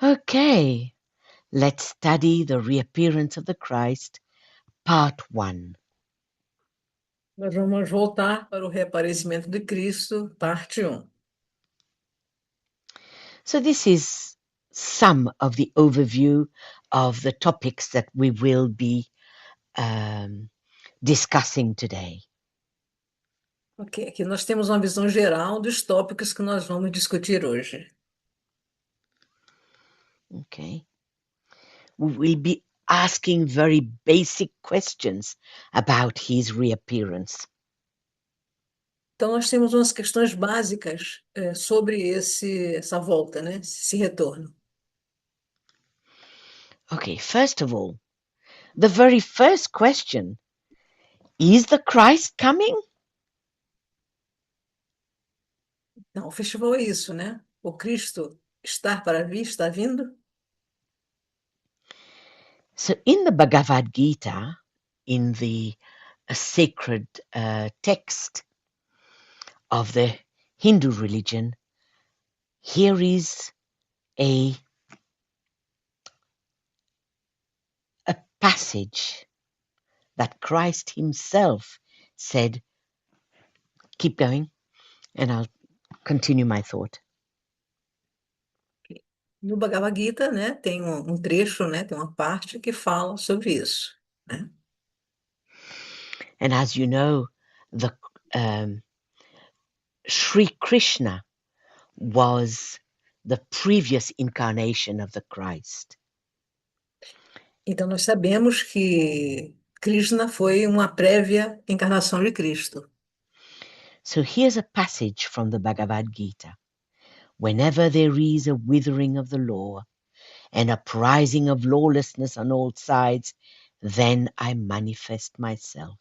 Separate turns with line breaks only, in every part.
Okay, let's study the reappearance of the Christ, part 1.
Nós vamos voltar para o reaparecimento de Cristo, parte 1.
So this is some of the overview of the topics that we will be discussing today.
Ok, aqui nós temos uma visão geral dos tópicos que nós vamos discutir hoje.
Okay. We will be asking very basic questions about his reappearance.
Então, nós temos umas questões básicas sobre essa volta, né? Esse retorno.
Okay, first of all, the very first question, is the Christ coming?
Então, o festival é isso, né? O Cristo está para vir, está vindo.
So in the Bhagavad Gita, in the sacred text of the Hindu religion, here is a passage that Christ himself said. Keep going, and I'll continue my thought.
No Bhagavad Gita, né, tem um trecho, né, tem uma parte que fala sobre isso, né?
And as you know, the Sri Krishna was the previous incarnation of the Christ.
Então, nós sabemos que Krishna foi uma prévia encarnação de Cristo.
So here's a passage from the Bhagavad Gita. Whenever there is a withering of the law, an uprising of lawlessness on all sides, then I manifest myself.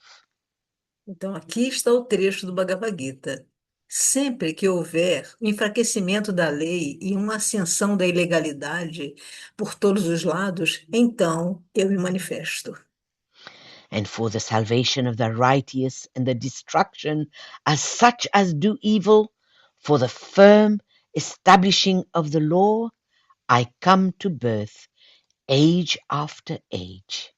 Então, aqui está o trecho do Bhagavad Gita. Sempre que houver um enfraquecimento da lei e uma ascensão da ilegalidade por todos os lados, então eu me manifesto.
And for the salvation of the righteous and the destruction as such as do evil, for the firm establishing of the law, I come to birth, age after age.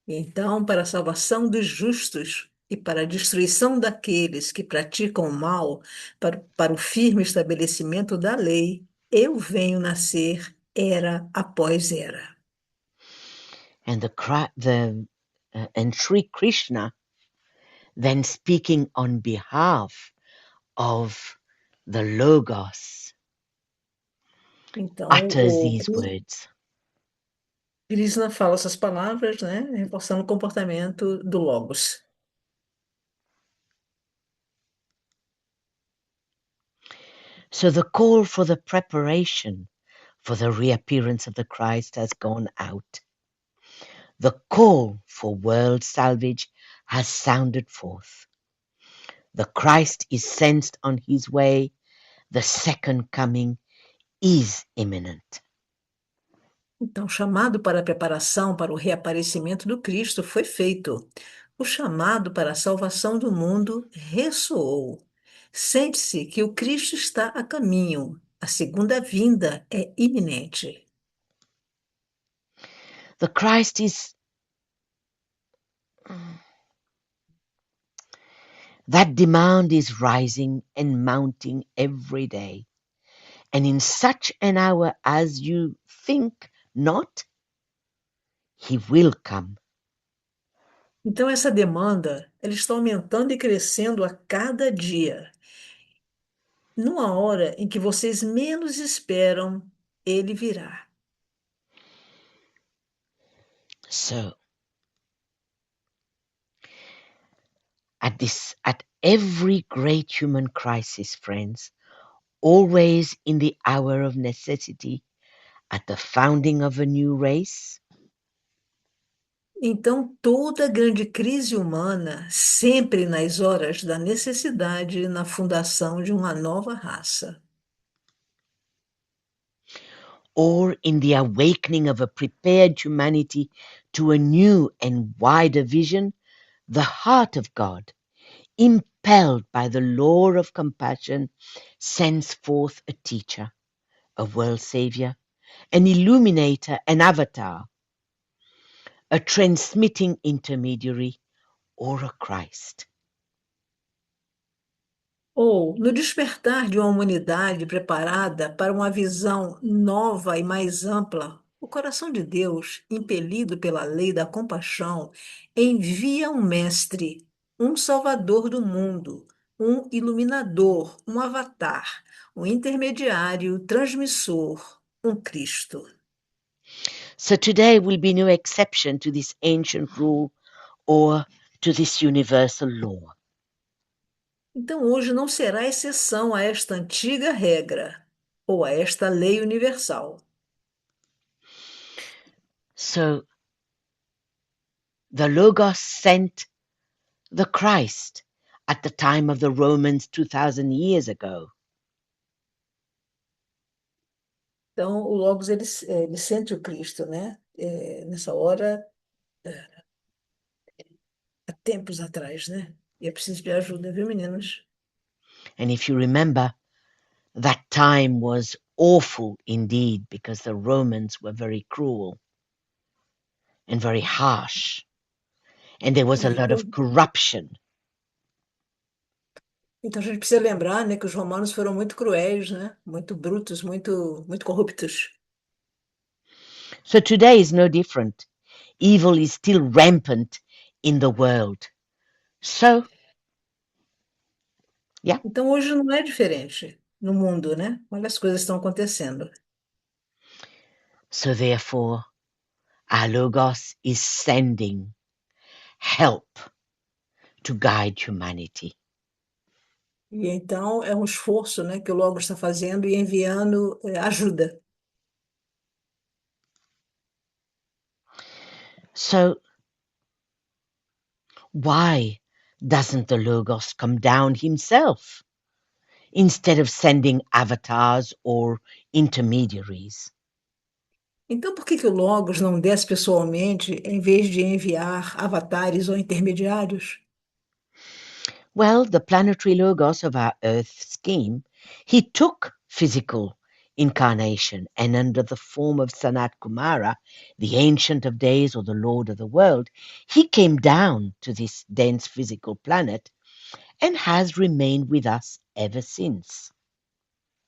Então, para a salvação dos justos e para a destruição daqueles que praticam o mal, para o firme estabelecimento da lei, eu venho nascer era após era.
And and Sri Krishna, then speaking on behalf of the Logos,
Então,
utters these words.
Krishna fala essas palavras, né, reforçando o comportamento do Logos.
So the call for the preparation for the reappearance of the Christ has gone out. The call for world salvage has sounded forth. The Christ is sensed on his way. The second coming is imminent.
Então, o chamado para a preparação para o reaparecimento do Cristo foi feito. O chamado para a salvação do mundo ressoou. Sente-se que o Cristo está a caminho. A segunda vinda é iminente.
The Christ is that demand is rising and mounting every day. And in such an hour as you think not, he will come.
Então, essa demanda, ela está aumentando e crescendo a cada dia. Numa hora em que vocês menos esperam, ele virá.
So at every great human crisis, friends, always in the hour of necessity, at the founding of a new race,
Então, toda grande crise humana, sempre nas horas da necessidade, na fundação de uma nova raça,
or in the awakening of a prepared humanity to a new and wider vision, the heart of God, impelled by the law of compassion, sends forth a teacher, a world savior, an illuminator, an avatar, a transmitting intermediary, or a Christ.
Ou no despertar de uma humanidade preparada para uma visão nova e mais ampla, o coração de Deus, impelido pela lei da compaixão, envia um mestre, um salvador do mundo, um iluminador, um avatar, um intermediário, transmissor, um Cristo.
So today will be no exception to this ancient rule or to this universal law.
Então, hoje não será exceção a esta antiga regra ou a esta lei universal.
So the Logos sent the Christ at the time of the Romans 2000 years ago.
Então, o Logos, ele sente o Cristo, né? Nessa hora, há tempos atrás, né? E é preciso de ajuda, viu, meninos?
And if you remember, that time was awful indeed because the Romans were very cruel and very harsh, and there was a lot
Então,
of corruption.
então a gente precisa lembrar, né, que os romanos foram muito cruéis, né? Muito brutos, muito corruptos.
So today is no different. Evil is still rampant in the world. So, yeah,
Então, hoje não é diferente no mundo, né? Olha as coisas estão acontecendo.
so therefore, our Logos is sending help to guide humanity.
E então é um esforço, né, que o Logos está fazendo e enviando ajuda.
So, why doesn't the Logos come down himself instead of sending avatars or intermediaries?
Então, por que que o Logos não desce pessoalmente em vez de enviar avatares ou intermediários?
Well, the planetary Logos of our Earth scheme, he took physical incarnation and under the form of Sanat Kumara, the Ancient of Days or the Lord of the World, he came down to this dense physical planet and has remained with us ever since.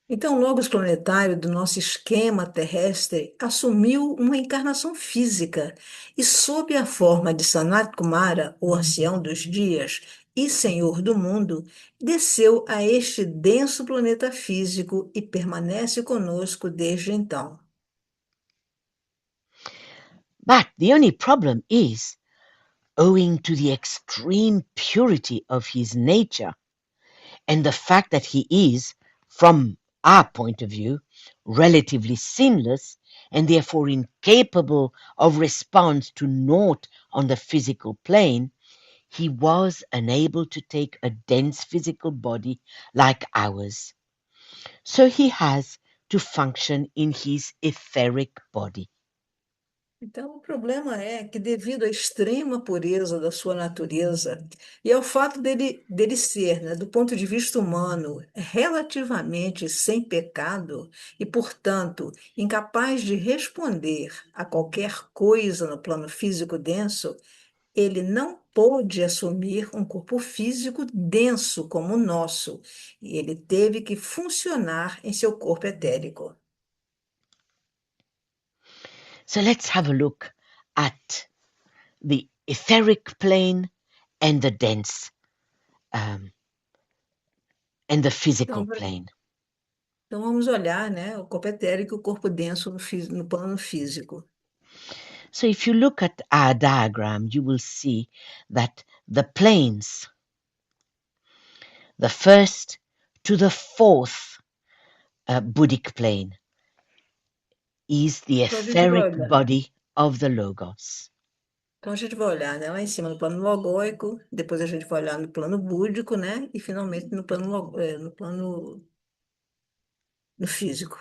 Então, o Logos planetário do nosso esquema terrestre assumiu uma encarnação física e, sob a forma de Sanat Kumara, o ancião dos dias e senhor do mundo, desceu a este denso planeta físico e permanece conosco desde então.
But the only problem is, owing to the extreme purity of his nature and the fact that he is, from our point of view, relatively sinless and therefore incapable of response to naught on the physical plane, he was unable to take a dense physical body like ours. So he has to function in his etheric body.
Então, o problema é que, devido à extrema pureza da sua natureza e ao fato dele ser, né, do ponto de vista humano, relativamente sem pecado e, portanto, incapaz de responder a qualquer coisa no plano físico denso, ele não pôde assumir um corpo físico denso como o nosso, e ele teve que funcionar em seu corpo etérico.
So let's have a look at the etheric plane and the dense um, and the physical
Então,
plane.
Então, vamos olhar, né, o corpo etérico e o corpo denso no plano físico.
So if you look at our diagram, you will see that the planes, the first to the fourth Buddhic plane, is the
Então, a gente vai
etheric
olhar.
body of the Logos.
Então, a gente vai olhar, né, lá em cima no plano logóico, depois a gente vai olhar no plano búdico, né, e finalmente no plano no físico.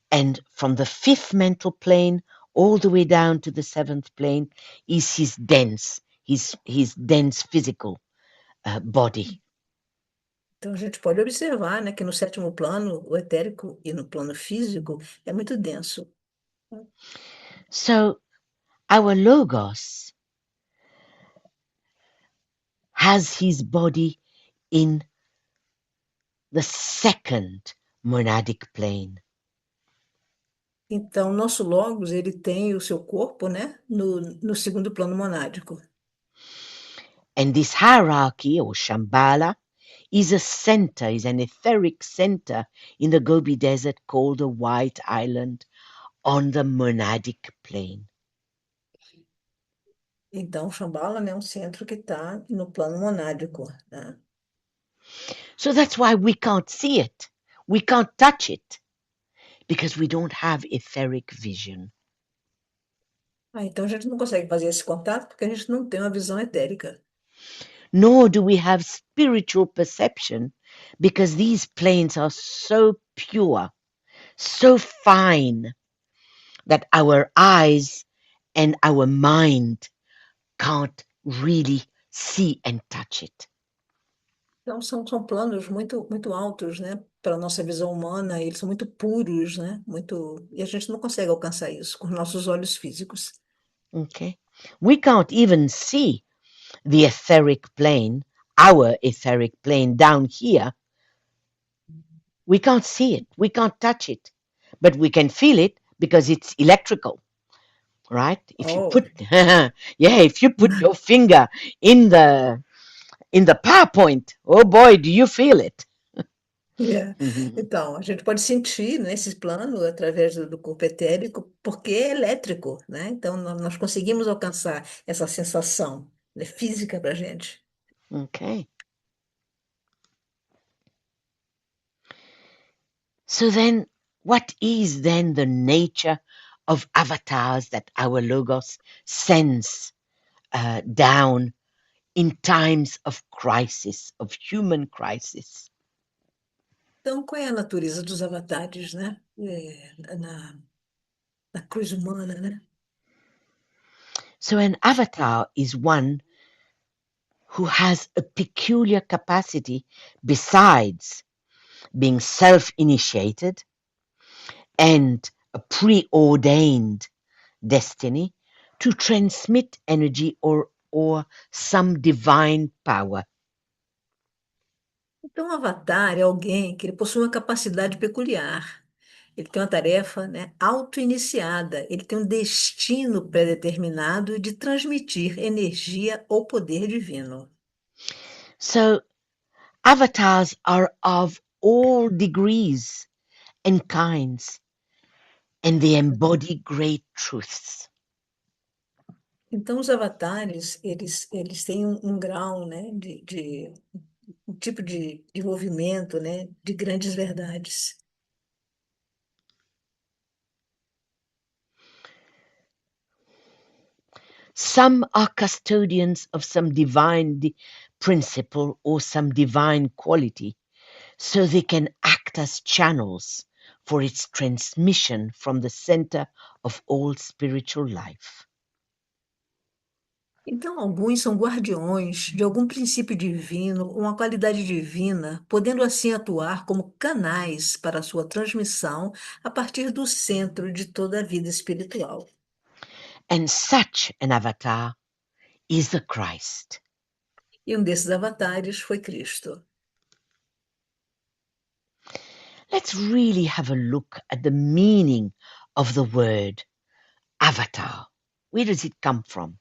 And from the fifth mental plane all the way down to the seventh plane is his dense physical body.
Então a gente pode observar, né, que no sétimo plano, o etérico e no plano físico é muito denso.
So our Logos has his body in the second monadic plane.
Então, nosso logos, ele tem o seu corpo, né, no segundo plano monádico.
And this hierarchy, or Shambhala, is a center, is an etheric center in the Gobi Desert called the White Island on the monadic plane.
Então, Shambhala, né, é um centro que está no plano monádico, né?
So that's why we can't see it. We can't touch it because we don't have etheric vision.
Então a gente não consegue fazer esse contato porque a gente não tem uma visão etérica.
Nor do we have spiritual perception because these planes are so pure, so fine that our eyes and our mind can't really see and touch it.
Então são planos muito altos, né, para a nossa visão humana, eles são muito puros, né, e a gente não consegue alcançar isso com os nossos olhos físicos.
Okay? We can't even see the etheric plane, our etheric plane down here. We can't see it. We can't touch it. But we can feel it because it's electrical, right? If you
Oh,
put if you put your finger in the PowerPoint, oh boy, do you feel it?
é.
Mhm.
Então, a gente pode sentir nesse plano através do corpo etérico, porque é elétrico, né? Então, nós conseguimos alcançar essa sensação, né, física para a gente.
Okay. So then, what is then the nature of avatars that our Logos sends down in times of crisis, of human crisis?
Então, qual é a natureza dos avatares, né? Na cruz humana, né?
So an avatar is one who has a peculiar capacity besides being self-initiated and a preordained destiny to transmit energy or some divine power.
Então, o avatar é alguém que ele possui uma capacidade peculiar. Ele tem uma tarefa, né, auto-iniciada. Ele tem um destino pré-determinado de transmitir energia ou poder divino.
So avatars are of all degrees and kinds, and they embody great truths.
Então, os avatares, eles têm um grau, né, um tipo de movimento, né, de grandes verdades.
Some are custodians of some divine principle or some divine quality, so they can act as channels for its transmission from the center of all spiritual life.
Então, alguns são guardiões de algum princípio divino, uma qualidade divina, podendo assim atuar como canais para a sua transmissão a partir do centro de toda a vida espiritual.
And such an avatar is the Christ.
E um desses avatares foi Cristo.
Let's really have a look at the meaning of the word avatar. Where does it come from?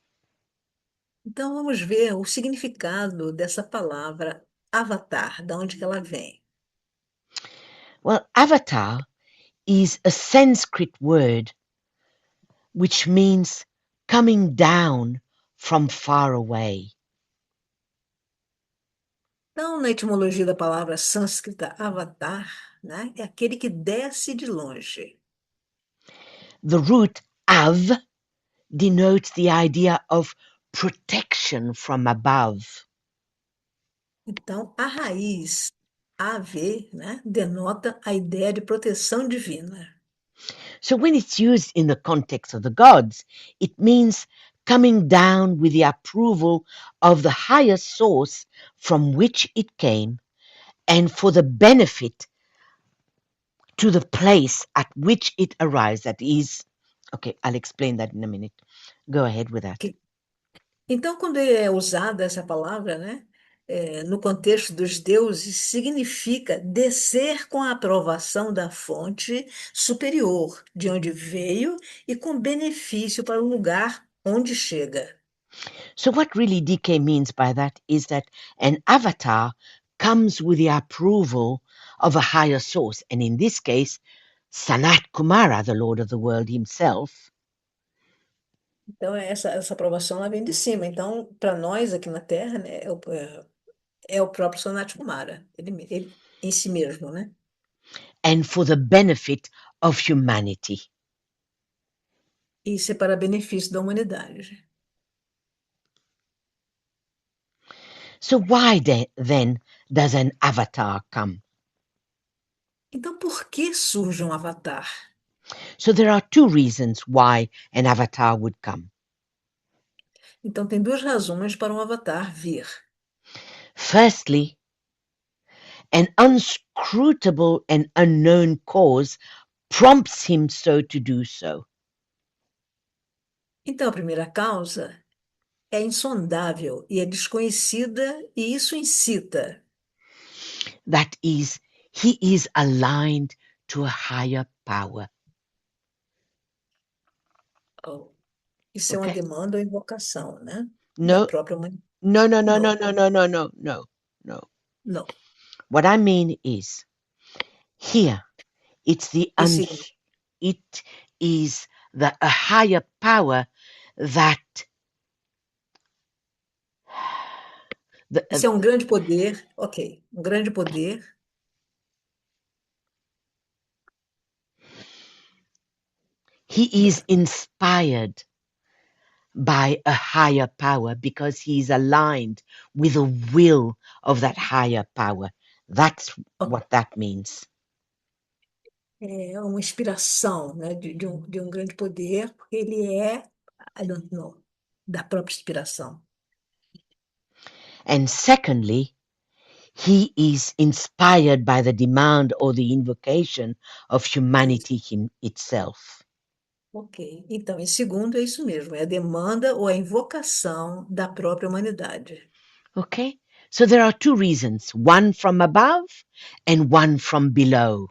Então, vamos ver o significado dessa palavra avatar, de onde que ela vem.
Well, avatar is a Sanskrit word which means coming down from far away.
Então, na etimologia da palavra sânscrita avatar, né, é aquele que desce de longe.
The root av denotes the idea of protection from above.
Então, a raiz AV, né, denota a ideia de proteção divina.
So when it's used in the context of the gods, it means coming down with the approval of the higher source from which it came and for the benefit to the place at which it arrives. That is, okay, I'll explain that in a minute. Go ahead with that.
Que- Então, quando é usada essa palavra, né, no contexto dos deuses, significa descer com a aprovação da fonte superior, de onde veio, e com benefício para o lugar onde chega.
So, what really DK means by that is that an avatar comes with the approval of a higher source, and in this case, Sanat Kumara, the Lord of the World himself,
Então, essa aprovação ela vem de cima. Então, para nós aqui na Terra, né, é o próprio Sanat Kumara, ele em si mesmo, né?
and for the benefit of humanity.
Isso é para benefício da humanidade.
So, why then does an avatar come?
Então, por que surge um avatar?
So, there are two reasons why an avatar would come.
Então, tem duas razões para um avatar vir.
Firstly, an unscrutable and unknown cause prompts him so to do so.
Então, a primeira causa é insondável e é desconhecida, e isso incita.
That is, he is aligned to a higher power.
Oh, isso é uma
Okay?
demanda ou invocação, né? Da
No,
própria humanidade.
no, no, no, no,
Não,
no, no, no, no, no, no.
não.
What I mean is here it's the
E segundo,
it is the a higher power that the,
isso é um grande poder, ok, um grande poder.
he is inspired by a higher power because he is aligned with the will of that higher power. That's
Ok,
what that means.
é uma inspiração, né, de um grande poder, porque ele é, I don't know, da própria inspiração.
And secondly, he is inspired by the demand or the invocation of
Isso.
humanity itself.
Ok. Então, em segundo, é isso mesmo, é a demanda ou a invocação da própria humanidade.
Okay? So there are two reasons, one from above and one from below.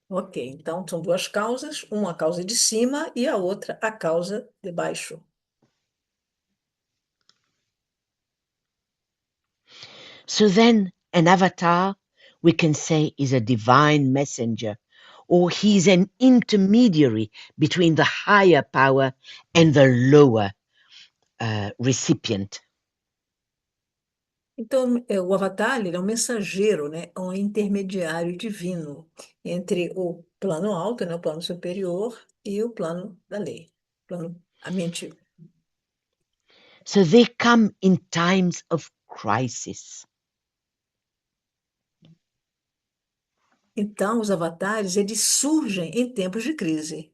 Ok, então são duas causas, uma a causa de cima e a outra a causa de baixo.
So then an avatar, we can say, is a divine messenger, or he's an intermediary between the higher power and the lower recipient.
Então, o avatar, ele é um mensageiro, né, um intermediário divino entre o plano alto, né, o plano superior, e o plano da lei, a mente.
So they come in times of crisis.
Então, os avatares, eles surgem em tempos de crise.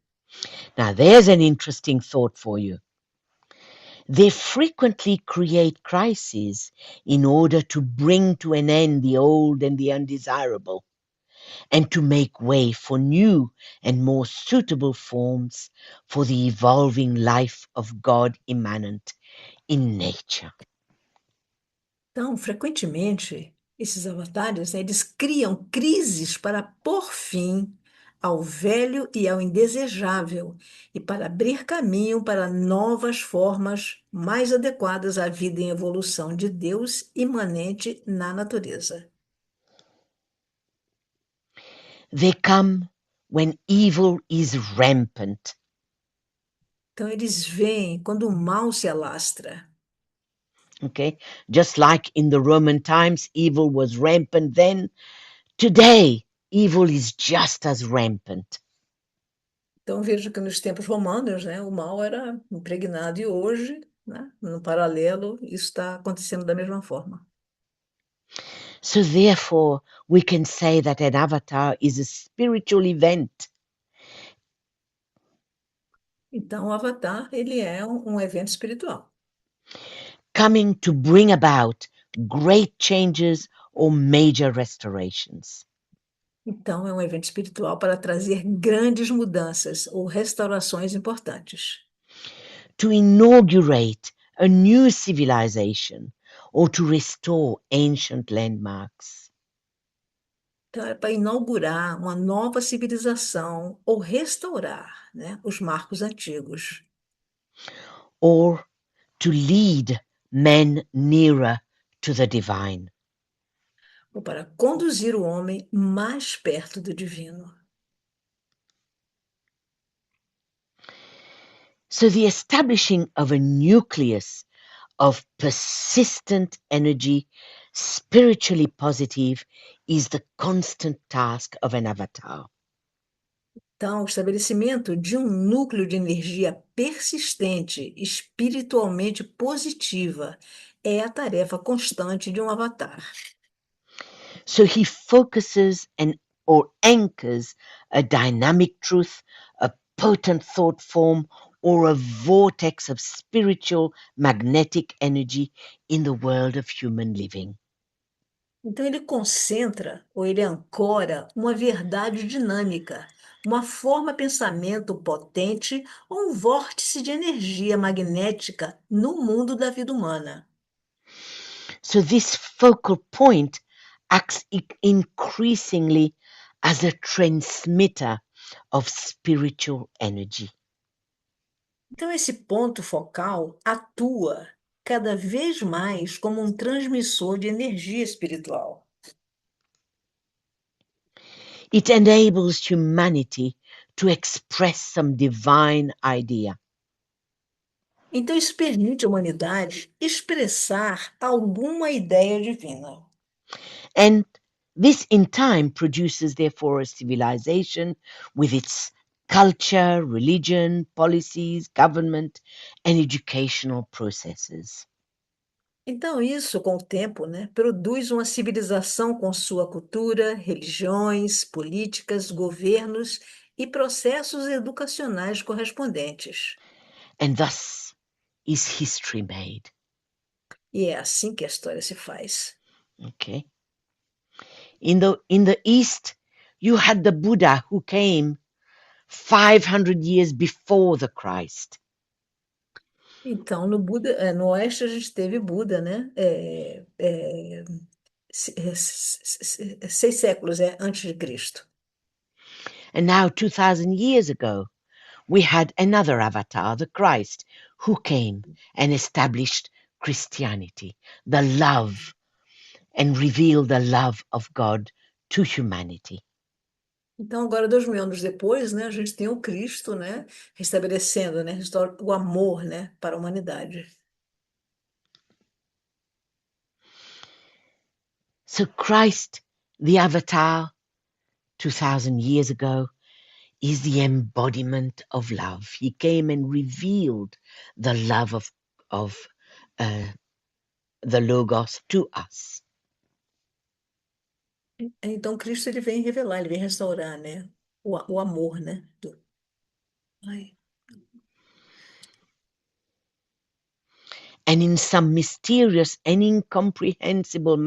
Now there's an interesting thought for you. They frequently create crises in order to bring to an end the old and the undesirable, and to make way for new and more suitable forms for the evolving life of God immanent in nature.
Então, frequentemente, esses avatares, né, eles criam crises para pôr fim ao velho e ao indesejável, e para abrir caminho para novas formas mais adequadas à vida em evolução de Deus imanente na natureza.
They come when evil is rampant.
Então, eles vêm quando o mal se alastra.
Okay, just like in the Roman times, evil was rampant then. Today, evil is just as rampant.
Então, vejo que nos tempos romanos, né, o mal era impregnado, e hoje, né, no paralelo, isso está acontecendo da mesma forma.
So, therefore, we can say that an avatar is a spiritual event.
Então, o Avatar, ele é um evento espiritual,
Coming to bring about great changes or major restorations.
Então, é um evento espiritual para trazer grandes mudanças ou restaurações importantes.
To inaugurate a new civilization or to restore ancient landmarks.
Então, é para inaugurar uma nova civilização ou restaurar, né, os marcos antigos.
Or to lead men nearer to the divine.
Ou para conduzir o homem mais perto do divino.
So the establishing of a nucleus of persistent energy, spiritually positive, is the constant task of an avatar.
Então, o estabelecimento de um núcleo de energia persistente, espiritualmente positiva, é a tarefa constante de um avatar.
So he focuses and or anchors a dynamic truth, a potent thought form, or a vortex of spiritual magnetic energy in the world of human living.
Então, ele concentra ou ele ancora uma verdade dinâmica, uma forma-pensamento potente ou um vórtice de energia magnética no mundo da vida humana.
So this focal point acts increasingly as a transmitter of spiritual energy.
Então, esse ponto focal atua cada vez mais como um transmissor de energia espiritual.
It enables humanity to express some divine idea.
Então, isso permite à humanidade expressar alguma ideia divina.
And this in time produces, therefore, a civilization with its culture, religion, policies, government, and educational processes.
Então, isso, com o tempo, né, produz uma civilização com sua cultura, religiões, políticas, governos e processos educacionais correspondentes.
And thus is history made.
E é assim que a história se faz.
Okay. In the East, you had the Buddha who came 500 years before the Christ.
Então, no Buda, no Oeste, a gente teve Buda, né? 6 séculos antes de Cristo.
And now, 2000 years ago, we had another avatar, the Christ, who came and established Christianity, the love, and revealed the love of God to humanity.
Então, agora, 2000 anos depois, né, a gente tem o Cristo, né, restabelecendo, né, o amor, né, para a humanidade.
So Christ, the avatar, 2000 years ago, is the embodiment of love. He came and revealed the love of uh, the Logos to us.
Então, Cristo ele vem revelar, ele vem restaurar, né, o amor, né. Ai.
And in some mysterious and incomprehensible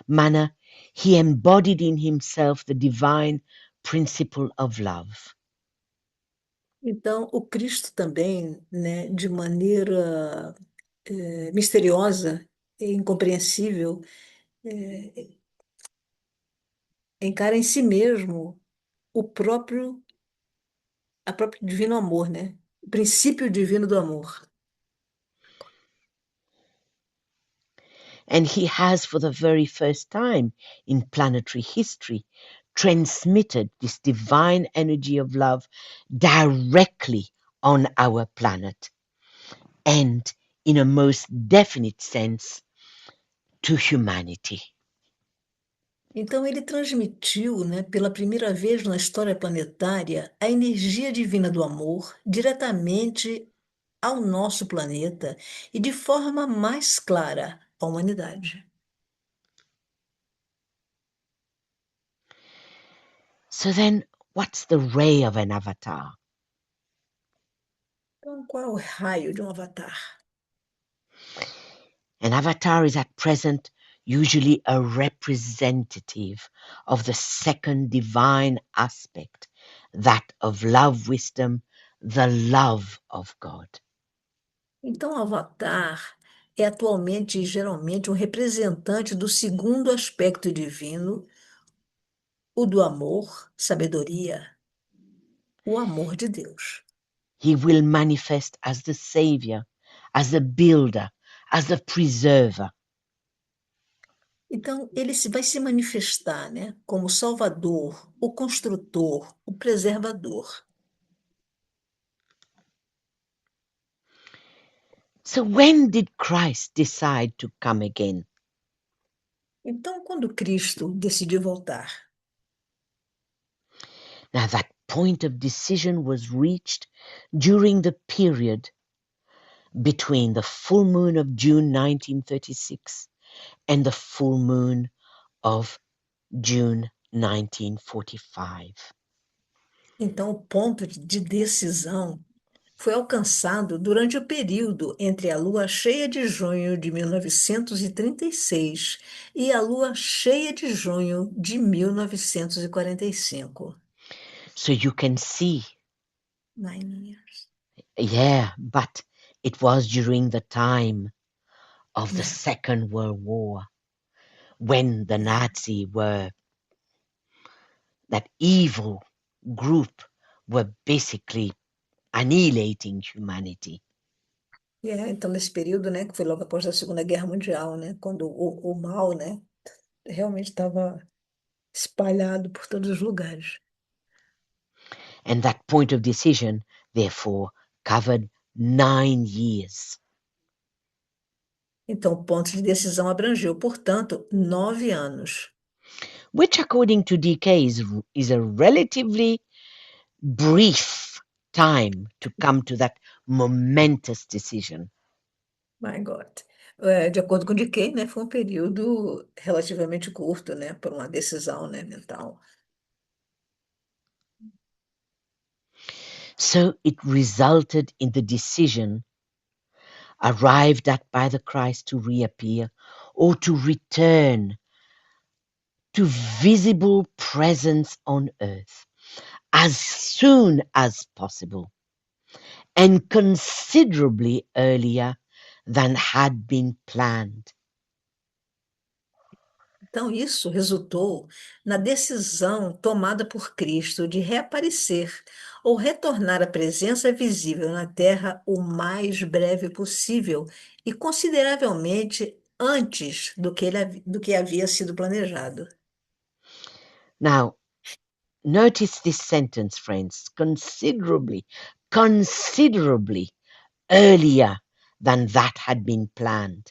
manner, he embodied in himself the divine principle of love.
Então, o Cristo também, né, de maneira misteriosa e incompreensível, eh, encara em si mesmo o próprio divino amor, né? O princípio divino do amor.
And he has, for the very first time in planetary history, transmitted this divine energy of love directly on our planet and, in a most definite sense, to humanity.
Então, ele transmitiu, né, pela primeira vez na história planetária, a energia divina do amor diretamente ao nosso planeta e de forma mais clara à humanidade.
So then, what's the ray of an avatar?
Então, qual é o raio de um avatar?
An avatar is at present usually a representative of the second divine aspect, that of love wisdom, the love of God.
Então, o Avatar é atualmente e geralmente um representante do segundo aspecto divino, o do amor, sabedoria, o amor de Deus.
He will manifest as the Savior, as the builder, as the preserver.
Então, vai se manifestar, né, como o Salvador, o construtor, o preservador.
So when did Christ decide to come again?
Então, quando Cristo decidiu voltar,
Now that point of decision was reached during the period between the full moon of June 1936 and the full moon of June 1945.
então o ponto de decisão foi alcançado durante o período entre a lua cheia de junho de 1936 e a lua cheia de junho de 1945.
So you can see,
9 years.
yeah, but it was during the time of the
É,
Second World War when the Nazi were, that evil group, were basically annihilating humanity.
então, nesse período, né, que foi logo após a Segunda Guerra Mundial, né, quando o mal, né, realmente estava espalhado por todos os lugares.
And that point of decision, therefore, covered 9 years.
Então, o ponto de decisão abrangeu, portanto, 9 anos.
Which according to DK is a relatively brief time to come to that momentous decision.
My God. De acordo com o Kay, né, foi um período relativamente curto, né, para uma decisão, né, mental.
So it resulted in the decision arrived at by the Christ to reappear or to return to visible presence on earth as soon as possible and considerably earlier than had been planned.
Então, isso resultou na decisão tomada por Cristo de reaparecer ou retornar à presença visível na Terra o mais breve possível e consideravelmente antes do que havia sido planejado.
Now, notice this sentence, friends, considerably earlier than that had been planned.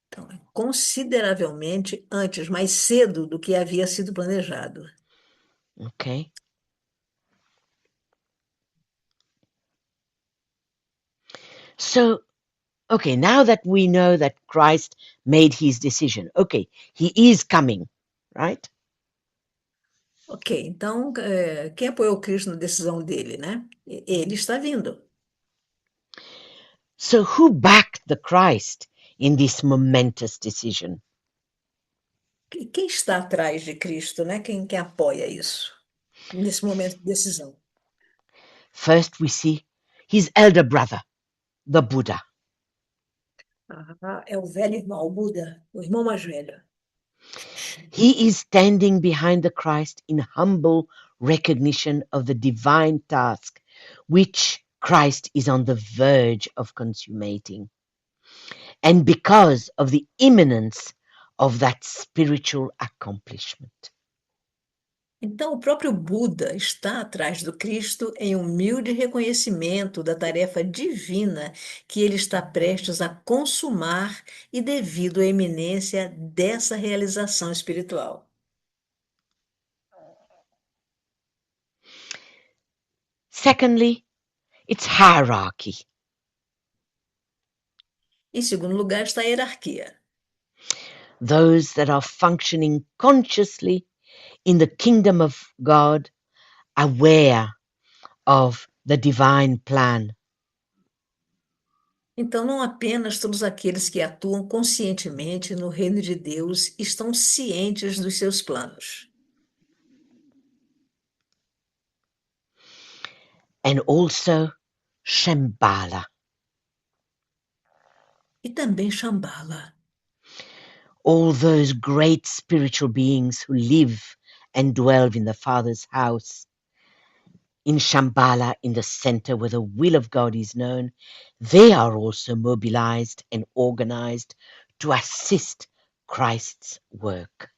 Então, consideravelmente antes, mais cedo do que havia sido planejado.
Okay? So, okay, now that we know that Christ made his decision, okay, he is coming, right?
Ok, então, quem apoiou Cristo na decisão dele, né? Ele está vindo.
So, who backed the Christ in this momentous decision?
Quem está atrás de Cristo, né? Quem apoia isso, nesse momento de decisão?
First, we see his elder brother, the Buddha.
É o velho irmão, o Buda, o irmão mais velho.
He is standing behind the Christ in humble recognition of the divine task which Christ is on the verge of consummating. And because of the imminence of that spiritual accomplishment.
Então, o próprio Buda está atrás do Cristo em humilde reconhecimento da tarefa divina que ele está prestes a consumar e devido à eminência dessa realização espiritual.
Secondly, it's hierarchy.
Em segundo lugar, está a hierarquia.
Those that are functioning consciously in the kingdom of God, aware of the divine plan.
Então, não apenas todos aqueles que atuam conscientemente no reino de Deus estão cientes dos seus planos.
And also Shambhala,
E também Shambhala.
all those great spiritual beings who live and dwell in the Father's house. In Shambhala, in the center where the will of God is known, they are also mobilized and organized to assist Christ's work.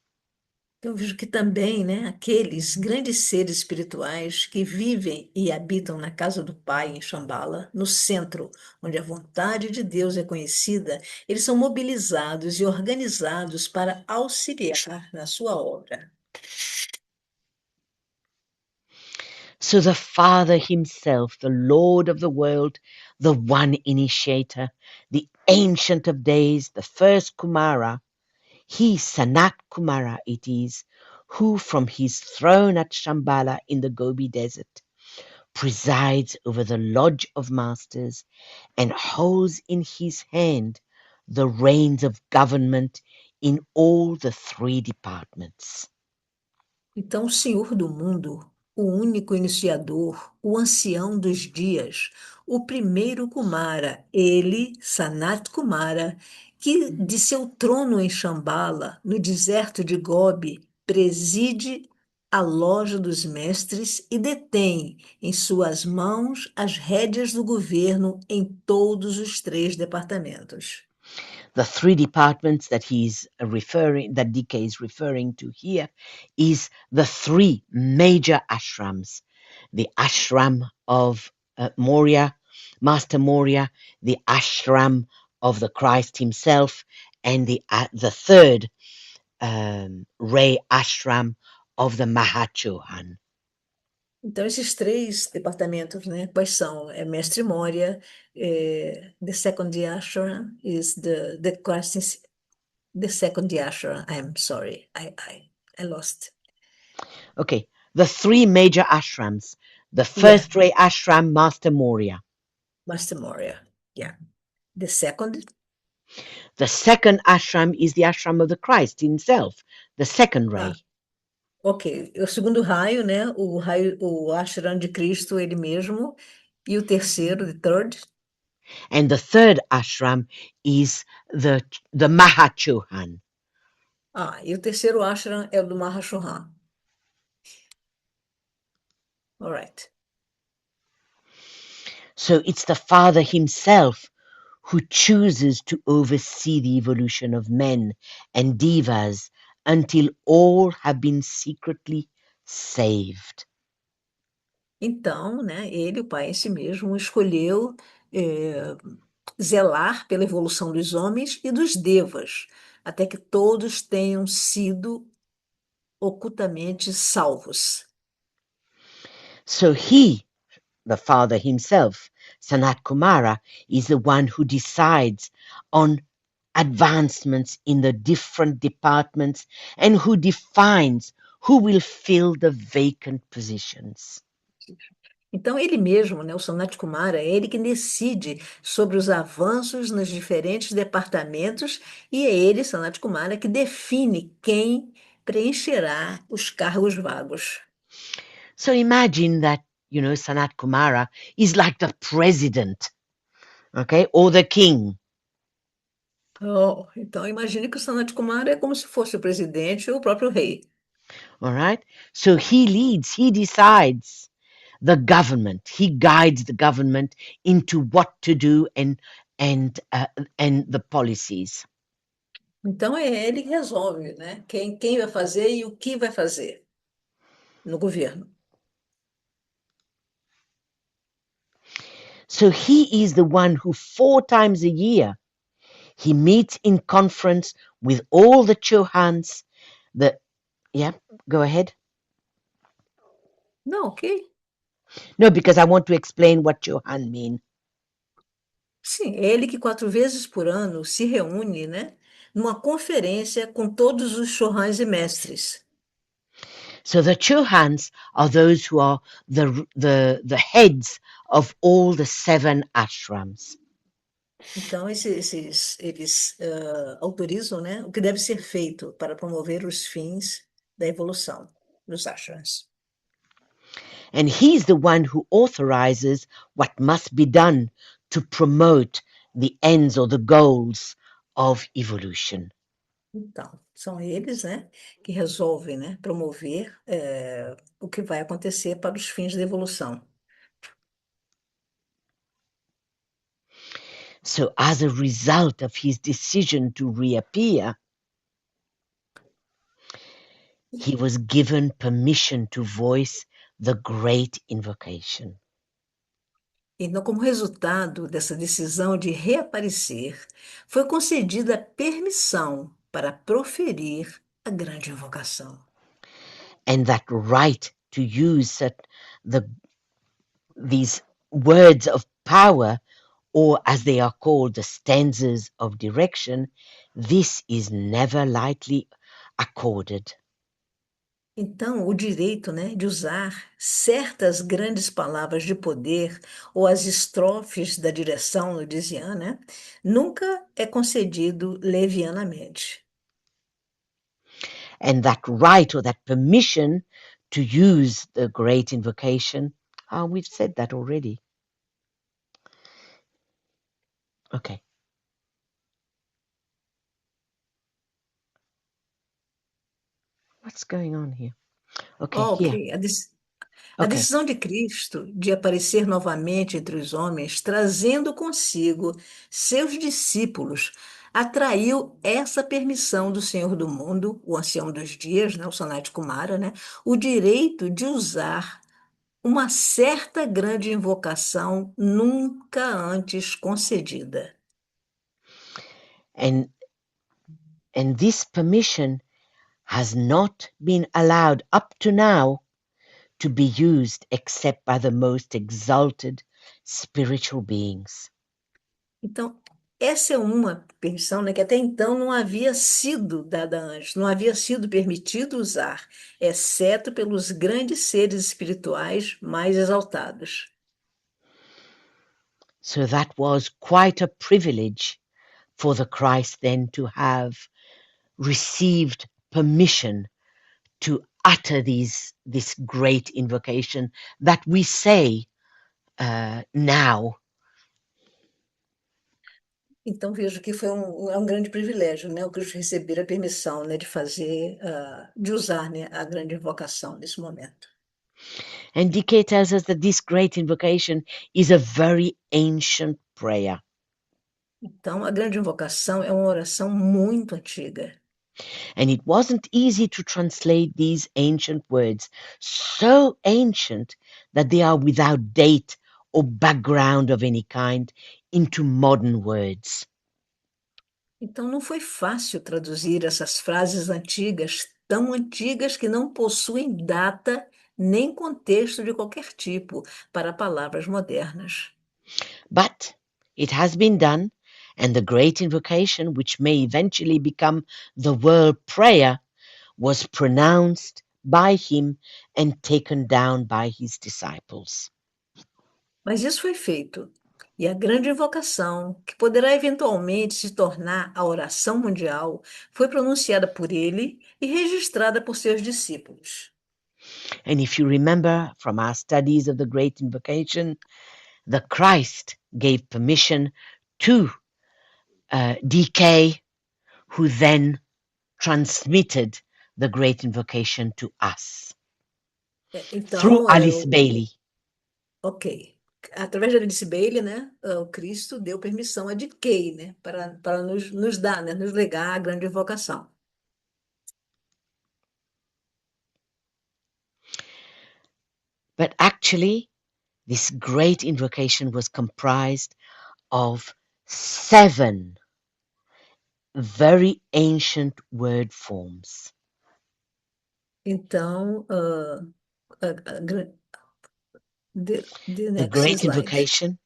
Eu vejo que também, né, aqueles grandes seres espirituais que vivem e habitam na casa do Pai, em Shambhala, no centro, onde a vontade de Deus é conhecida, eles são mobilizados e organizados para auxiliar na sua obra.
So the Father himself, the Lord of the world, the one initiator, the Ancient of Days, the first Kumara, he, Sanat Kumara it is, who from his throne at Shambhala in the Gobi Desert presides over the Lodge of Masters and holds in his hand the reins of government in all the three departments.
Então, o Senhor do mundo, o único iniciador, o ancião dos dias, o primeiro Kumara, ele, Sanat Kumara, que de seu trono em Shambhala, no deserto de Gobi, preside a loja dos mestres e detém em suas mãos as rédeas do governo em todos os três departamentos.
The three departments that that DK is referring to here is the three major ashrams. The ashram of Moria, Master Moria, the ashram of the Christ himself, and the third Ray ashram of the Mahachohan.
Então, esses três departamentos, né, quais são? É Mestre Moria, the second ashram is the Christ, the second ashram. I'm sorry, I lost.
Okay, the three major ashrams. The
Yeah,
first Ray ashram, Master Moria.
Master Moria. Yeah. The second,
The second ashram is the ashram of the Christ himself, the second
ah,
ray.
ok. O segundo raio, né, o raio, o ashram de Cristo, ele mesmo. E o terceiro, the third,
And the third ashram is the Mahachohan.
e o terceiro ashram é o do Mahashohan. All right.
So it's the Father himself who chooses to oversee the evolution of men and devas until all have been secretly saved.
Então, né, ele, o Pai em si mesmo, escolheu zelar pela evolução dos homens e dos devas, até que todos tenham sido ocultamente salvos.
So he, the Father himself, Sanat Kumara, is the one who decides on advancements in the different departments and who defines who will fill the vacant positions.
Então, ele mesmo, né, o Sanat Kumara, é ele que decide sobre os avanços nos diferentes departamentos e é ele, Sanat Kumara, que define quem preencherá os cargos vagos.
So imagine that, Sanat Kumara is like the president, okay, or the king.
Oh, então, imagine que o Sanat Kumara é como se fosse o presidente ou o próprio rei.
All right. So he leads, he decides the government, he guides the government into what to do and the policies.
Então é ele que resolve, né? Quem vai fazer e o que vai fazer no governo.
So he is the one who 4 times a year he meets in conference with all the Chohans. Yeah, go ahead.
Não, ok.
No, because I want to explain what Chohan mean.
Sim, é ele que 4 vezes por ano se reúne, né? Numa conferência com todos os chorrães e mestres.
So the Chohans are those who are the heads of all the 7 ashrams.
Então, eles autorizam, né, o que deve ser feito para promover os fins da evolução dos ashrams.
And he's the one who authorizes what must be done to promote the ends or the goals of evolution.
Então, são eles, né, que resolvem, né, promover o que vai acontecer para os fins da evolução.
So, as a result of his decision to reappear, he was given permission to voice the great invocation.
Então, como resultado dessa decisão de reaparecer, foi concedida permissão para proferir a grande invocação.
And that right to use these words of power, or as they are called, the stanzas of direction, this is never lightly accorded.
Então, o direito, né, de usar certas grandes palavras de poder ou as estrofes da direção no Dizian, né, nunca é concedido levianamente.
And that right or that permission to use the great invocation, we've said that already. Okay. What's going on here? Okay, here.
Ok, a
Okay.
decisão de Cristo de aparecer novamente entre os homens, trazendo consigo seus discípulos, atraiu essa permissão do Senhor do mundo, o ancião dos dias, né, o Sanat Kumara, né, o direito de usar uma certa grande invocação nunca antes concedida.
And this permission has not been allowed up to now to be used except by the most exalted spiritual beings.
Então, essa é uma permissão, né, que até então não havia sido dada antes, não havia sido permitido usar, exceto pelos grandes seres espirituais mais exaltados.
So that was quite a privilege for the Christ then to have received permission to utter this great invocation that we say now.
Então, vejo que é um grande privilégio, né, o Cristo receber a permissão, né, de fazer, de usar, né, a grande invocação nesse momento.
And DK tells us that this great invocation is a very ancient prayer.
Então, a grande invocação é uma oração muito antiga.
And it wasn't easy to translate these ancient words, so ancient that they are without date or background of any kind, into modern words.
Então, não foi fácil traduzir essas frases antigas, tão antigas que não possuem data nem contexto de qualquer tipo, para palavras modernas.
But it has been done, and the great invocation, which may eventually become the world prayer, was pronounced by him and taken down by his disciples.
Mas isso foi feito. E a grande invocação, que poderá eventualmente se tornar a oração mundial, foi pronunciada por ele e registrada por seus discípulos.
And if you remember from our studies of the great invocation, the Christ gave permission to DK, who then transmitted the great invocation to us through
Então,
Alice Bailey.
ok. Através da Alice Bailey, né, o Cristo deu permissão a Kay, né, para nos dar, né, nos legar a grande invocação.
But actually, this great invocation was comprised of 7 very ancient word forms.
Então, the
The
next
great
slide.
invocation,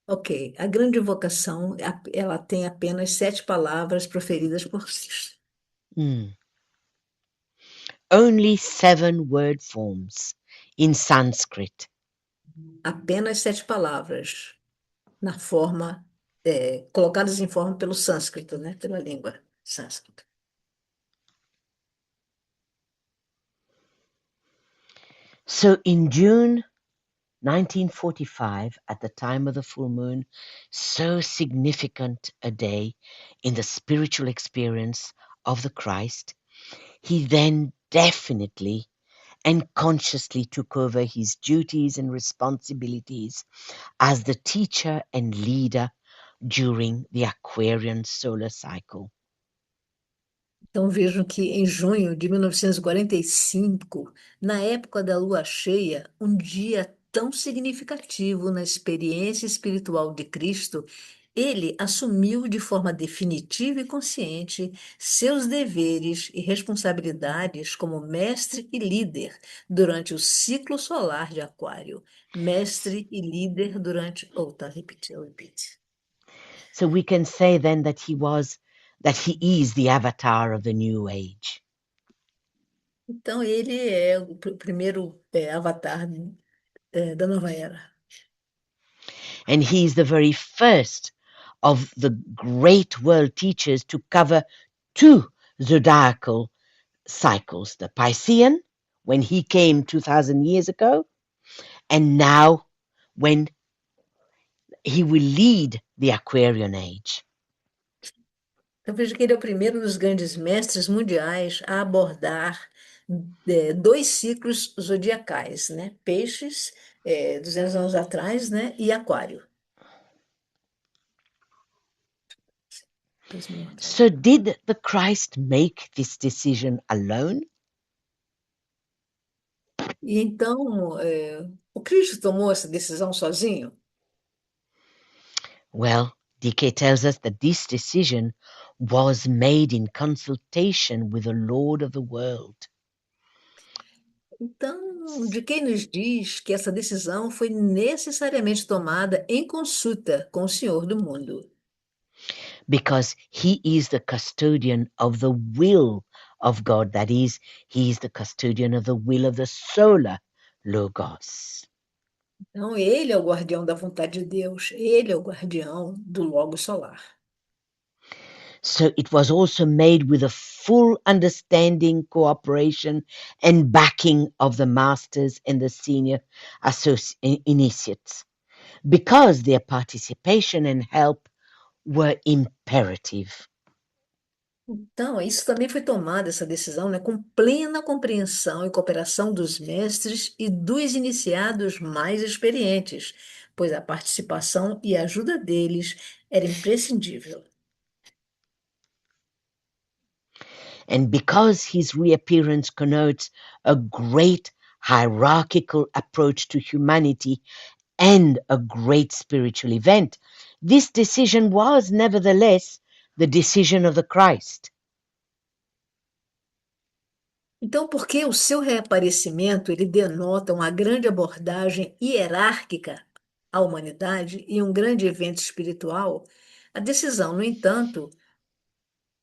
Ok, a grande invocação, ela tem apenas 7 palavras proferidas por Cristo.
only 7 word forms in Sanskrit.
Apenas 7 palavras na forma colocadas em forma pelo sânscrito, né? Pela língua sânscrita.
So in June 1945, at the time of the full moon, so significant a day in the spiritual experience of the Christ, he then definitely and consciously took over his duties and responsibilities as the teacher and leader during the Aquarian solar cycle.
Então vejam que em junho de 1945, na época da lua cheia, um dia tão significativo na experiência espiritual de Cristo, ele assumiu de forma definitiva e consciente seus deveres e responsabilidades como mestre e líder durante o ciclo solar de Aquário. Mestre e líder durante. Oh, tá, repeat.
So we can say then that he is the avatar of the new age.
Então, ele é o primeiro avatar da nova era.
And he is the very first of the great world teachers to cover two zodiacal cycles, the Piscean, when he came 2000 years ago, and now when he will lead the Aquarian age.
Eu vejo que ele é o primeiro dos grandes mestres mundiais a abordar dois ciclos zodiacais, né? Peixes, 200 anos atrás, né? E Aquário, 2000 atrás.
So did the Christ make this decision alone?
E então, o Cristo tomou essa decisão sozinho?
Well, DK tells us that this decision was made in consultation with the Lord of the world.
Então, de quem nos diz que essa decisão foi necessariamente tomada em consulta com o Senhor do mundo?
Because he is the custodian of the will of God. That is, he is the custodian of the will of the solar Logos.
Então, ele é o guardião da vontade de Deus, ele é o guardião do Logo Solar.
So it was also made with a full understanding, cooperation, and backing of the masters and the senior initiates, because their participation and help were imperative.
Então, isso também foi tomada, essa decisão, né, com plena compreensão e cooperação dos mestres e dos iniciados mais experientes, pois a participação e ajuda deles era imprescindível.
And because his reappearance connotes a great hierarchical approach to humanity and a great spiritual event, this decision was nevertheless the decision of the Christ.
Então, porque o seu reaparecimento ele denota uma grande abordagem hierárquica à humanidade e um grande evento espiritual, a decisão, no entanto,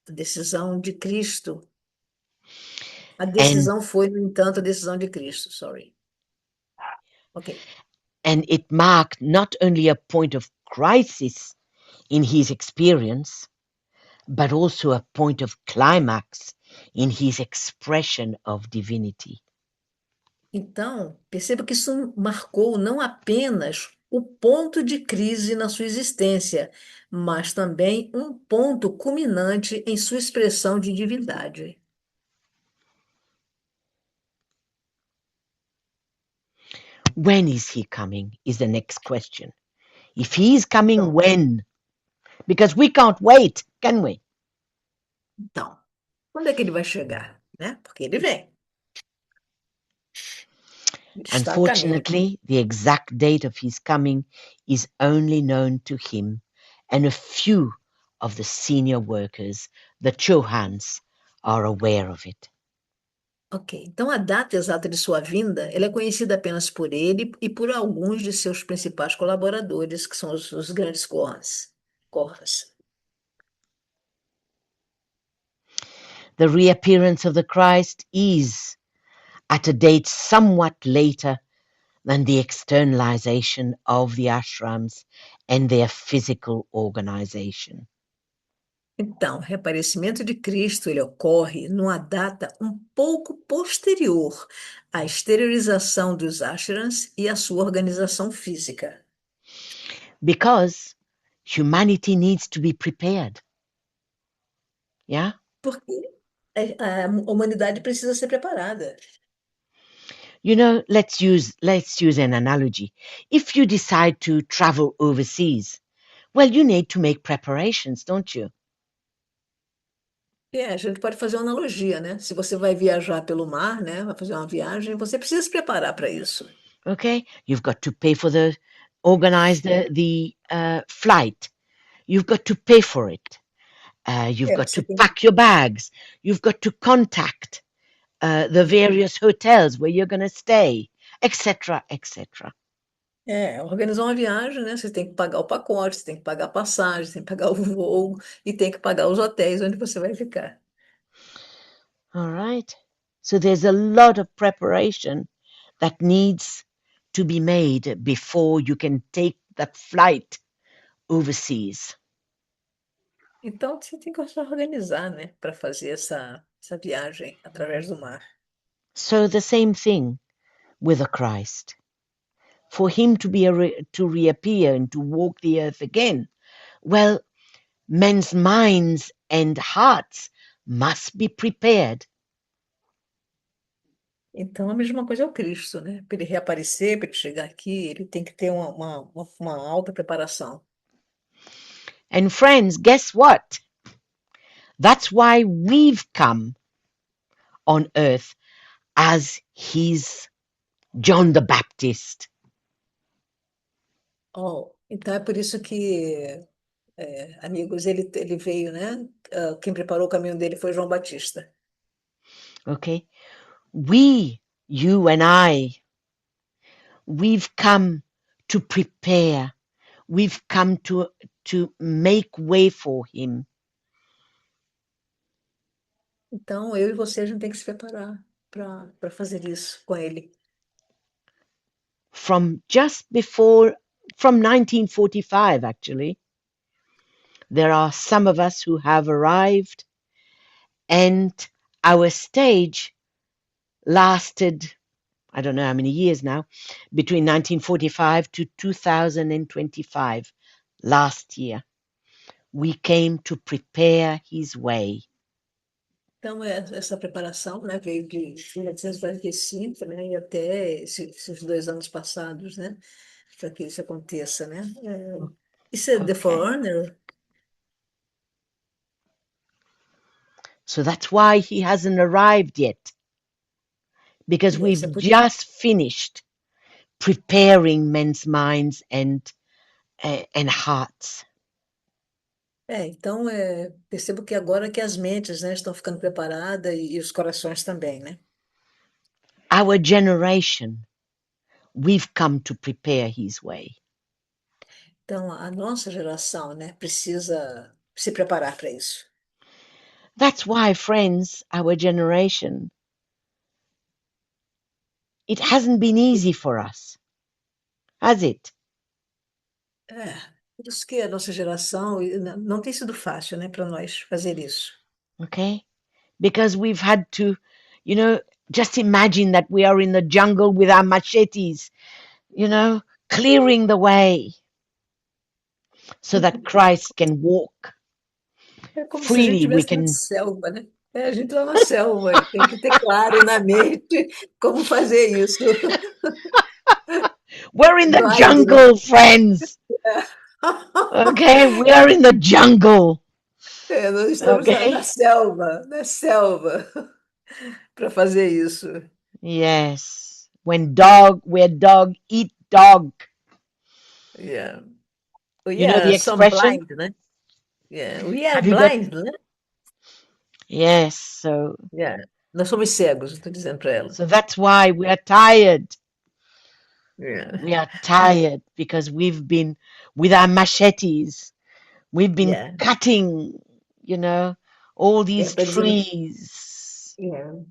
a decisão de Cristo, a
And
decisão foi, no entanto, a decisão de Cristo, sorry. Ok.
and it marked not only a point of crisis in his experience, but also a point of climax in his expression of divinity.
Então, perceba que isso marcou não apenas o ponto de crise na sua existência, mas também um ponto culminante em sua expressão de divindade.
When is he coming is the next question. If he is coming,
Então,
when? Because we can't wait, can we?
então, quando é que ele vai chegar, né? Porque ele vem, ele está a caminho.
Unfortunately, the exact date of his coming is only known to him and a few of the senior workers, the Chohans, are aware of it.
Ok, então a data exata de sua vinda, ela é conhecida apenas por ele e por alguns de seus principais colaboradores, que são os grandes Corras. Corras.
The reappearance of the Christ is at a date somewhat later than the externalization of the ashrams and their physical organization.
Então, o reaparecimento de Cristo ele ocorre numa data um pouco posterior à exteriorização dos ashrams e à sua organização física.
Because humanity needs to be prepared. Yeah?
Porque a humanidade precisa ser preparada.
You know, let's use an analogy. If you decide to travel overseas, well, you need to make preparations, don't you?
A gente pode fazer uma analogia, né? Se você vai viajar pelo mar, né? Vai fazer uma viagem, você precisa se preparar para isso.
Okay, you've got to pay for organize the flight. You've got to pay for it. You've got
Você
to
tem
pack your bags. You've got to contact the various hotels where you're going to stay, etc., etc.
organizar uma viagem, né? Você tem que pagar o pacote, você tem que pagar a passagem, tem que pagar o voo e tem que pagar os hotéis onde você vai ficar.
All right. So there's a lot of preparation that needs to be made before you can take that flight overseas.
Então, você tem que se organizar, né? Para fazer essa viagem através do mar.
So the same thing with the Christ. For him to to reappear and to walk the earth again, well, men's minds and hearts must be prepared.
Então, a mesma coisa é o Cristo, né? Para ele reaparecer, para ele chegar aqui, ele tem que ter uma alta preparação.
And friends, guess what? That's why we've come on earth as his John the Baptist.
Oh, então, é por isso que, amigos, ele veio, né? Quem preparou o caminho dele foi João Batista.
Okay? You and we've come to prepare. We've come to make way for him.
Então, eu e você, a gente tem que se preparar para fazer isso com ele.
From just before, from 1945, actually, there are some of us who have arrived, and our stage lasted, I don't know how many years now, between 1945 to 2025, last year. We came to prepare his way.
Então, essa preparação, né, veio de 1945, né, e até esses 2 anos passados, né, para que isso aconteça, né. Isso é The
Okay.
Forerunner?
So that's why he hasn't arrived yet, because
Isso é
we've
por isso.
just finished preparing men's minds and hearts.
Então, percebo que agora que as mentes, né, estão ficando preparadas e os corações também, né.
Our generation, we've come to prepare his way.
Então, a nossa geração, né, precisa se preparar para isso.
That's why, friends, our generation, it hasn't been easy for us, has it?
É, por isso que a nossa geração não tem sido fácil, né, para nós fazer isso.
Okay? Because we've had to, just imagine that we are in the jungle with our machetes, clearing the way so that Christ can walk
É como se a gente
freely. We
estivesse na
can,
selva, né? A gente está na selva e tem que ter claro na mente como fazer isso.
we're in the
Gliding.
jungle, friends. Okay? We are in the jungle.
Nós estamos na
Okay?
selva, para fazer isso.
Yes. Where dog eat dog.
Yeah. We
You know the
are some
expression?
blind, né? Yeah. We are
Have you got?
blind, né?
Yes. So
Yeah. Nós somos cegos, estou dizendo para ela.
so that's why we are tired.
Yeah.
We are tired because we've been with our machetes. We've been
Yeah.
cutting, all these
Para
trees.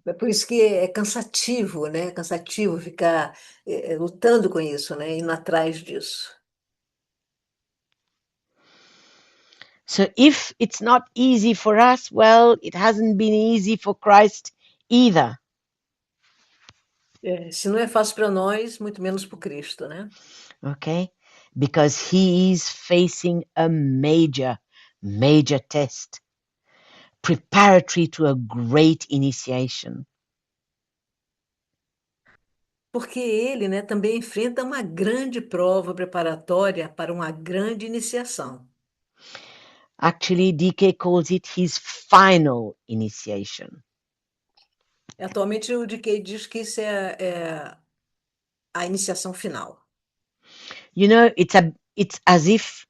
É por isso que é cansativo, né? Cansativo ficar lutando com isso, né? Indo atrás disso.
So if it's not easy for us, well, it hasn't been easy for Christ either.
Se não é fácil para nós, muito menos para o Cristo, né?
Okay? Because he is facing a major, major test preparatory to a great initiation.
Porque ele, né, também enfrenta uma grande prova preparatória para uma grande iniciação.
Actually, DK calls it his final initiation.
Atualmente, o DK diz que isso é a iniciação final.
You know, it's as if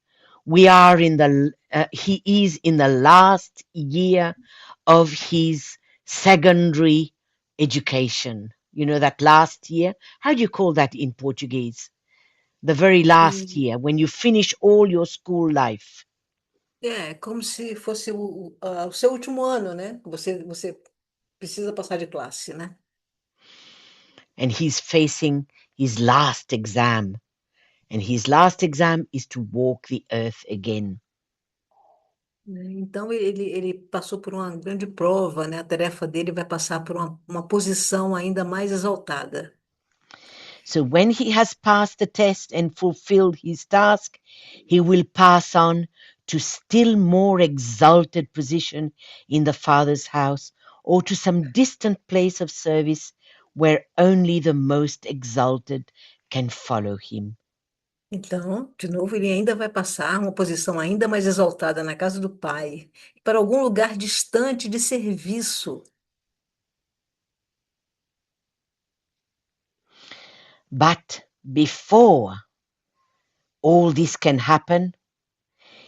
we are in the he is in the last year of his secondary education. You know, that last year. How do you call that in Portuguese? The very last
E
year when you finish all your school life.
é como se fosse o seu último ano, né? Você precisa passar de classe, né?
And he's facing his last exam. And his last exam is to walk the earth again.
Então, ele passou por uma grande prova, né? A tarefa dele vai passar por uma posição ainda mais exaltada.
So when he has passed the test and fulfilled his task, he will pass on to still more exalted position in the Father's house or to some distant place of service where only the most exalted can follow him.
Então, de novo, ele ainda vai passar uma posição ainda mais exaltada na casa do Pai, para algum lugar distante de serviço.
But before all this can happen,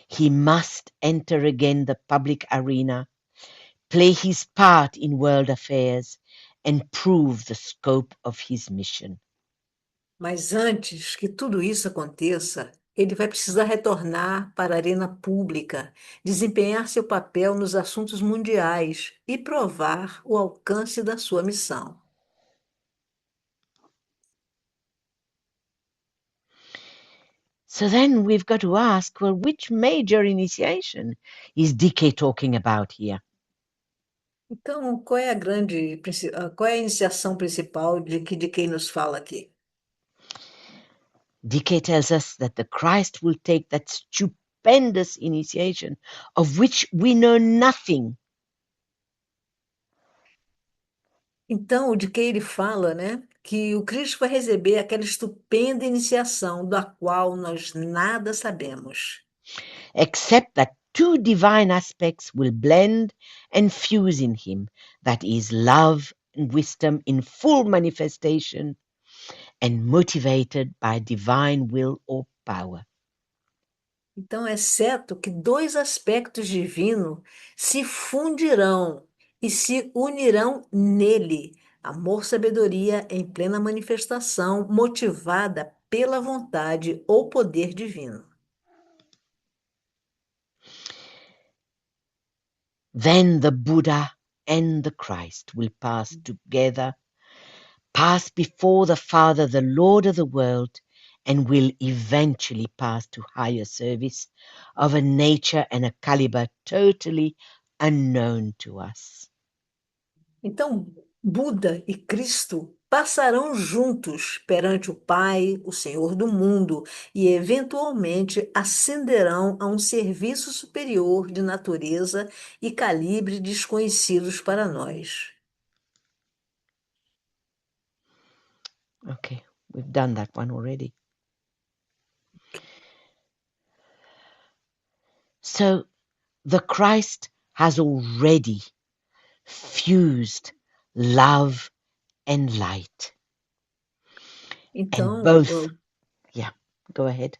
he must enter again the public arena, play his part in world affairs, and prove the scope of his mission.
Mas antes que tudo isso aconteça, ele vai precisar retornar para a arena pública, desempenhar seu papel nos assuntos mundiais e provar o alcance da sua missão.
So then we've got to ask, well, which major initiation is DK talking about here?
Então, qual é a iniciação principal de quem nos fala aqui?
DK tells us that the Christ will take that stupendous initiation of which we know nothing.
Então, o de que ele fala, né? Que o Cristo vai receber aquela estupenda iniciação da qual nós nada sabemos.
Except that two divine aspects will blend and fuse in him, that is, love and wisdom in full manifestation and motivated by divine will or power.
Então, exceto que dois aspectos divinos se fundirão e se unirão nele. Amor, sabedoria em plena manifestação, motivada pela vontade ou poder divino.
Then the Buddha and the Christ will pass together, pass before the Father, the Lord of the world, and will eventually pass to higher service of a nature and a caliber totally unknown to us.
Então, Buda e Cristo passarão juntos perante o Pai, o Senhor do mundo, e eventualmente ascenderão a um serviço superior de natureza e calibre desconhecidos para nós.
Okay, we've done that one already. So the Christ has already fused love and light. And
Então,
both, yeah, go ahead.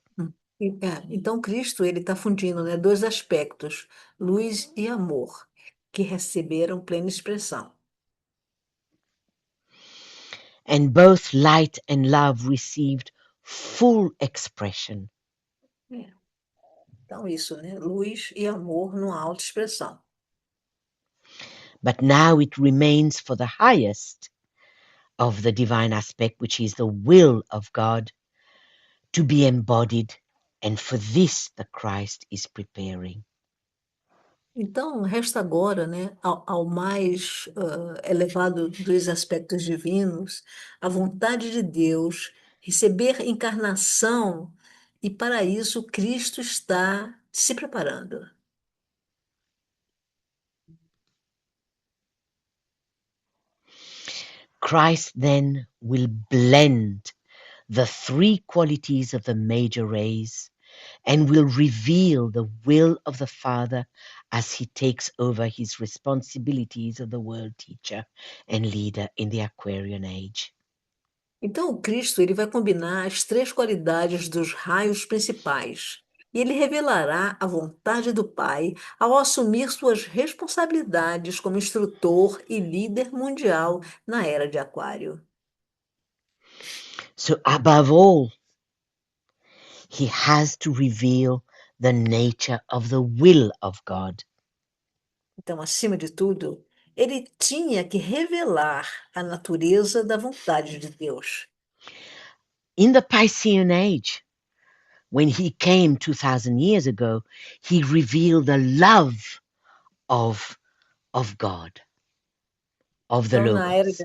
então Cristo ele está fundindo, né, dois aspectos, luz e amor, que receberam plena expressão.
And both light and love received full expression.
É. Então, isso, né? Luz e amor numa autoexpressão.
But now it remains for the highest of the divine aspect, which is the will of God, to be embodied, and for this the Christ is preparing.
Então, resta agora, né, ao mais elevado dos aspectos divinos, a vontade de Deus receber encarnação, e para isso Cristo está se preparando.
Christ then will blend the three qualities of the major rays and will reveal the will of the Father as he takes over his responsibilities of the world teacher and leader in the Aquarian age.
Então, o Cristo ele vai combinar as três qualidades dos raios principais. E ele revelará a vontade do Pai ao assumir suas responsabilidades como instrutor e líder mundial na era de Aquário.
So, above all, he has to reveal the nature of the will of God.
Então, acima de tudo, ele tinha que revelar a natureza da vontade de Deus.
In the Piscean age, when he came 2000 years ago, he revealed the love of, of God, of the
Então,
Logos.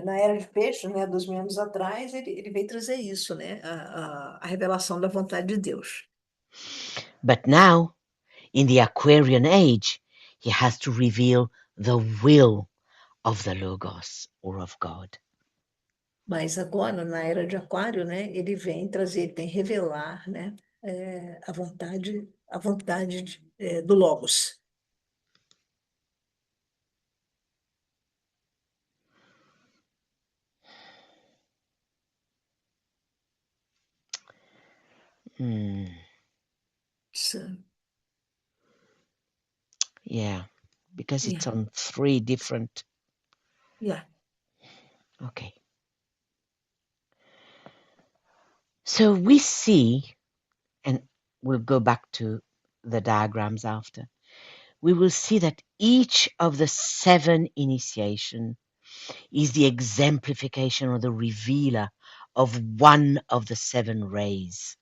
na era de peixe, né, 2000 anos atrás, ele veio trazer isso, né, a revelação da vontade de Deus.
But now, in the Aquarian age, he has to reveal the will of the Logos or of God.
Mas agora, na era de Aquário, né, ele vem trazer, ele vem revelar, né, a vontade do Logos.
Hmm,
Isso.
yeah, because
Yeah,
it's on three different.
yeah.
Okay. So we see, and we'll go back to the diagrams after, we will see that each of the seven initiation is the exemplification or the revealer of one of the seven rays.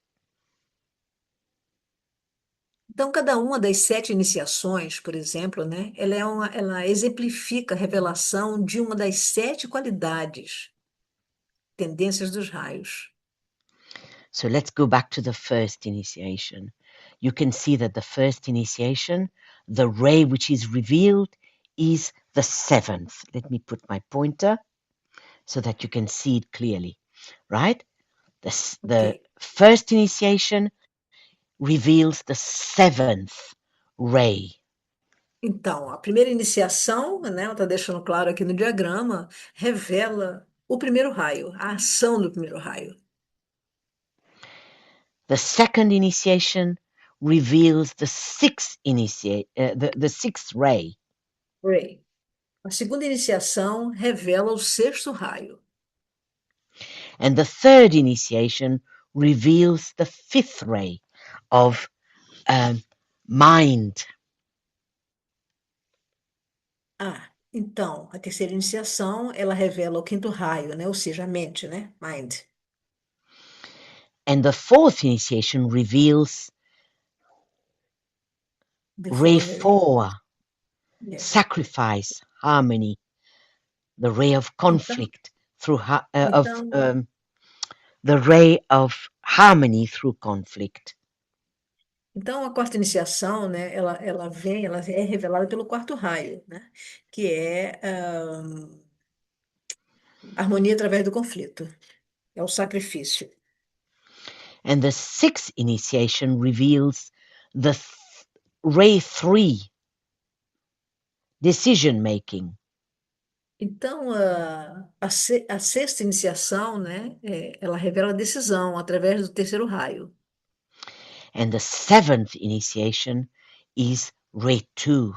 Então, cada uma das sete iniciações, por exemplo, né, ela exemplifica a revelação de uma das sete qualidades, tendências dos raios.
So let's go back to the first initiation. You can see that the first initiation, the ray which is revealed, is the seventh. Let me put my pointer so that you can see it clearly, right? The
Ok.
first initiation reveals the seventh ray.
Então, a primeira iniciação, né, ela está deixando claro aqui no diagrama, revela o primeiro raio, a ação do primeiro raio.
The second initiation reveals the the sixth ray.
Ray. A segunda iniciação revela o sexto raio.
And the third initiation reveals the fifth ray of mind.
Ah, então, a terceira iniciação, ela revela o quinto raio, né? Ou seja, a mente, né? Mind.
And the fourth initiation reveals
The
ray
four,
4,
yes.
sacrifice, harmony, the ray of
Então,
conflict through
então,
the ray of harmony through conflict.
então a quarta iniciação, né? Ela é revelada pelo quarto raio, né? Que é harmonia através do conflito. É o sacrifício.
And the sixth initiation reveals the ray 3, decision making.
Então, a sexta iniciação, né? Ela revela a decisão através do terceiro raio.
And the seventh initiation is ray 2.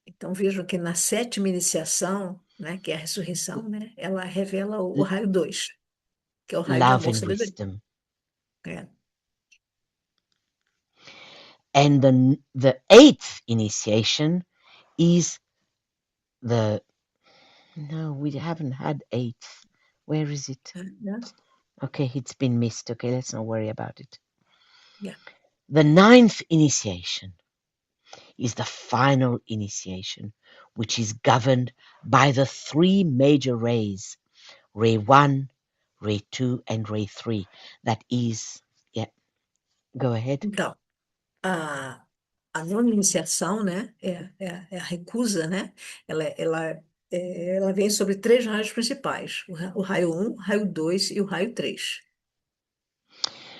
Então, vejo que na sétima iniciação, né, que é a ressurreição, né, ela revela o raio 2, que é o raio de
Love
amor e
and
sabedoria.
wisdom.
É.
And the eighth initiation is the... No, we haven't had eighth. Where is it?
Né?
Okay, it's been missed. Okay, let's not worry about it.
Yeah.
The ninth initiation is the final initiation, which is governed by the three major rays, ray 1, ray 2, and ray 3. That is, yeah, go ahead.
Então, a não iniciação, né, é a recusa, né? Ela vem sobre três raios principais: o raio um, o raio 2 e o raio 3.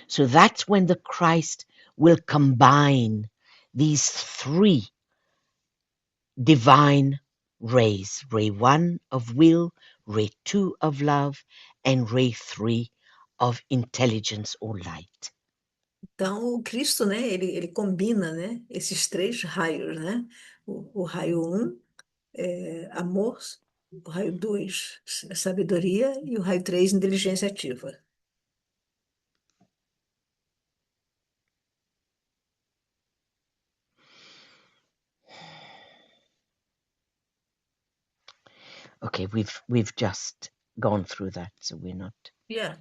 So that's when the Christ will combine these three divine rays, ray 1 of will, ray 2 of love, and ray 3 of intelligence or light.
Então, o Cristo, né, ele combina, né, esses três raios, né? O raio um é amor, o raio 2 sabedoria, e o raio 3 inteligência ativa.
Okay, we've just gone through that, so we're not...
Yeah.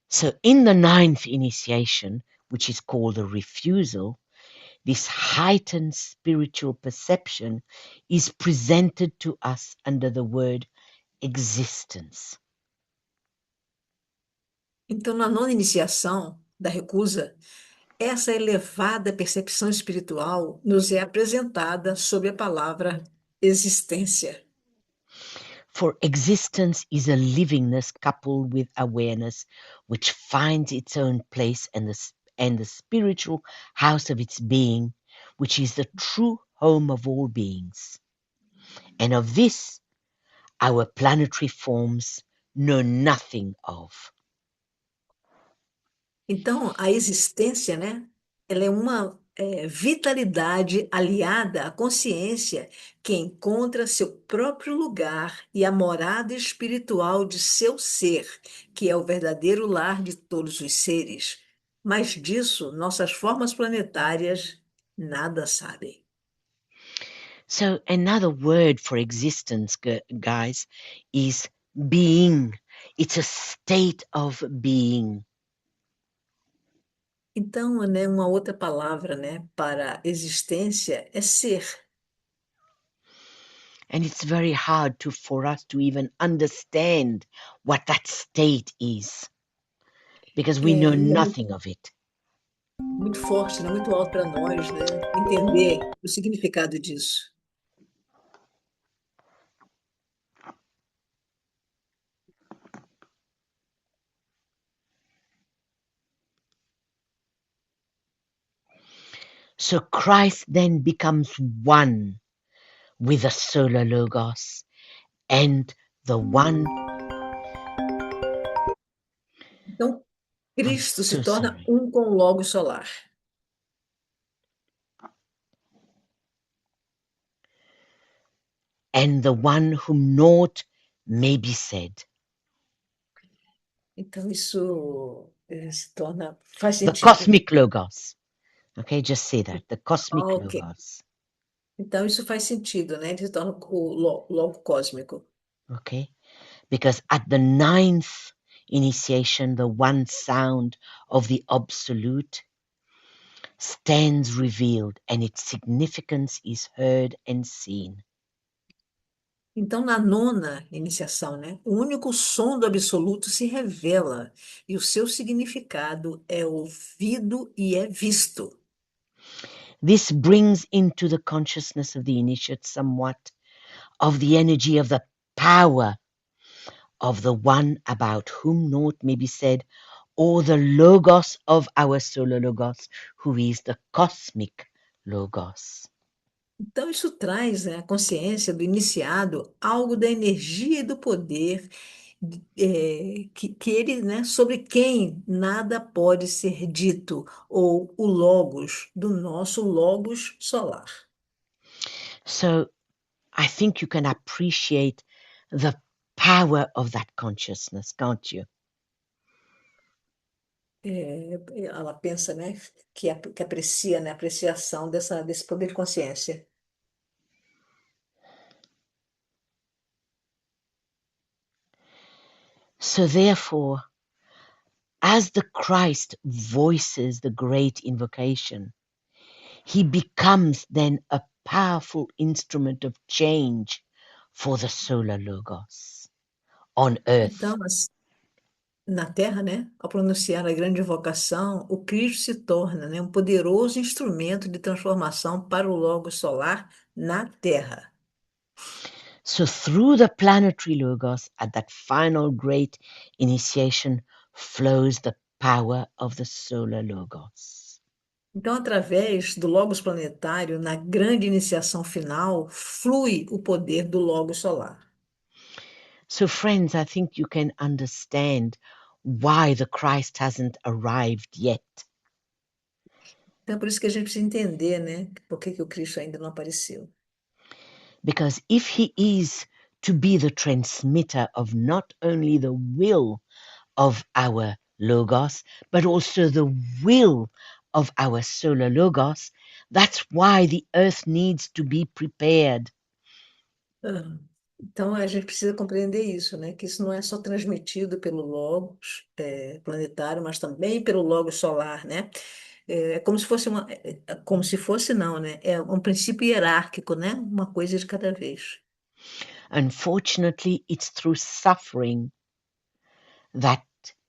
So in the ninth initiation, which is called the refusal, this heightened spiritual perception is presented to us under the word existence.
Então, na nona iniciação da recusa, essa elevada percepção espiritual nos é apresentada sob a palavra existência.
For existence is a livingness coupled with awareness, which finds its own place and the spiritual house of its being, which is the true home of all beings. And of this, our planetary forms know nothing of.
Então, a existência, né? Ela é uma vitalidade aliada à consciência que encontra seu próprio lugar e a morada espiritual de seu ser, que é o verdadeiro lar de todos os seres. Mas disso, nossas formas planetárias nada sabem.
So another word for existence, guys, is being. It's a state of being.
Então, né, uma outra palavra, né, para existência é ser.
And it's very hard for us to even understand what that state is, because we know
E é
nothing of it.
muito forte, né, muito alto para nós, né, entender o significado disso.
So Christ then becomes one with the solar logos, and the one...
Então,
I'm
Cristo se
so
torna
sorry.
um com o Logos solar.
And the one whom naught may be said.
Então, isso se torna, faz
The
sentido.
cosmic logos. Okay, just say that. The cosmic
Ok.
logos.
Então, isso faz sentido, né? Ele se torna o Logo cósmico.
Okay, because at the ninth initiation, the one sound of the absolute stands revealed, and its significance is heard and seen.
Então, na nona iniciação, né, o único som do absoluto se revela e o seu significado é ouvido e é visto.
This brings into the consciousness of the initiate somewhat of the energy of the power of the one about whom naught may be said, or the logos of our solar logos, who is the cosmic logos.
Então, isso traz, né, à consciência do iniciado algo da energia e do poder que ele, né, sobre quem nada pode ser dito, ou o Logos, do nosso Logos solar.
So I think you can appreciate the power of that consciousness, can't you?
ela pensa, né, que aprecia, né, a apreciação desse poder de consciência.
So therefore, as the Christ voices the great invocation, he becomes then a powerful instrument of change for the solar logos on earth.
Então, na Terra, né, ao pronunciar a grande invocação, o Cristo se torna, né, um poderoso instrumento de transformação para o Logos solar na Terra.
So through the planetary logos at that final great initiation flows the power of the solar logos.
Então, através do Logos planetário, na grande iniciação final, flui o poder do Logos solar.
So friends, I think you can understand why the Christ hasn't arrived yet.
Então, é por isso que a gente precisa entender, né, por que o Cristo ainda não apareceu.
Because if he is to be the transmitter of not only the will of our logos, but also the will of our solar logos, that's why the earth needs to be prepared.
Ah, então, a gente precisa compreender isso, né? Que isso não é só transmitido pelo Logos planetário, mas também pelo Logos solar, né? É como se fosse como se fosse não, né? É um princípio hierárquico, né? Uma coisa de cada vez.
Unfortunately, it's through suffering that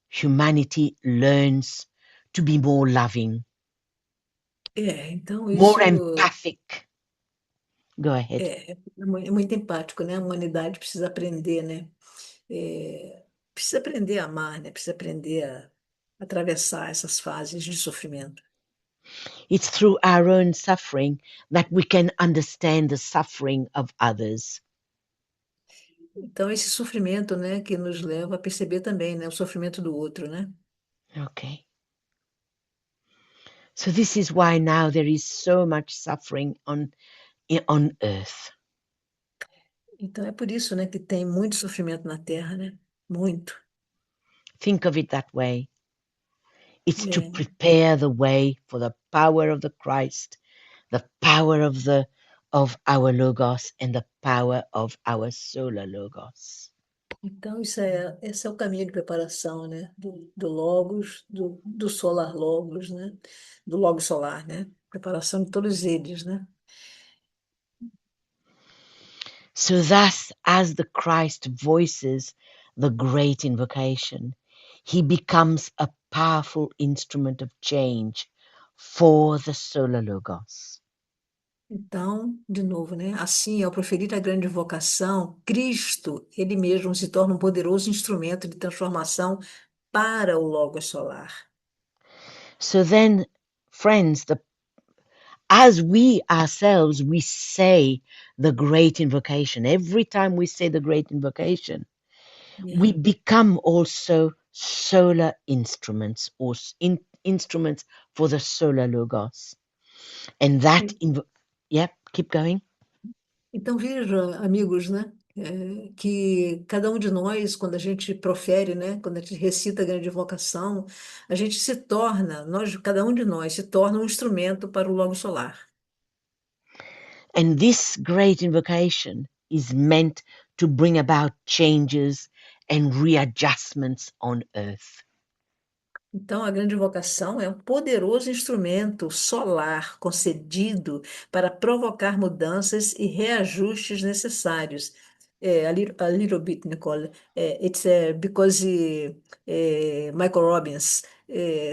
humanity learns to be more loving,
Então
more
isso
empathic. Go ahead.
é muito empático, né? A humanidade precisa aprender, né? Precisa aprender a amar, né? Precisa aprender a atravessar essas fases de sofrimento.
It's through our own suffering that we can understand the suffering of others.
Então, esse sofrimento, né, que nos leva a perceber também, né, o sofrimento do outro, né?
Okay. So this is why now there is so much suffering on earth.
Então, é por isso, né, que tem muito sofrimento na Terra, né? Muito.
Think of it that way. It's to
É.
prepare the way for the power of the Christ, the power of our logos and the power of our solar logos.
Então, esse é o caminho de preparação, né? Do Logos, do Solar Logos, né? Do Logos solar, né? Preparação de todos eles, né?
So thus, as the Christ voices the great invocation, he becomes a powerful instrument of change for the solar logos.
Então, de novo, né? Assim, ao proferir a grande vocação, Cristo, ele mesmo se torna um poderoso instrumento de transformação para o Logos solar.
So then, friends, as we ourselves, we say the great invocation. Every time we say the great invocation, we
Yeah.
become also solar instruments or instruments for the solar logos. And that, yep, keep going.
Então, veja, amigos, né? Que cada um de nós, quando a gente profere, né? Quando a gente recita a grande vocação, a gente se torna, cada um de nós se torna um instrumento para o logo solar.
And this great invocation is meant to bring about changes and readjustments on earth.
Então, a grande vocação é um poderoso instrumento solar concedido para provocar mudanças e reajustes necessários. A little bit, Nicole. It's because Michael Robbins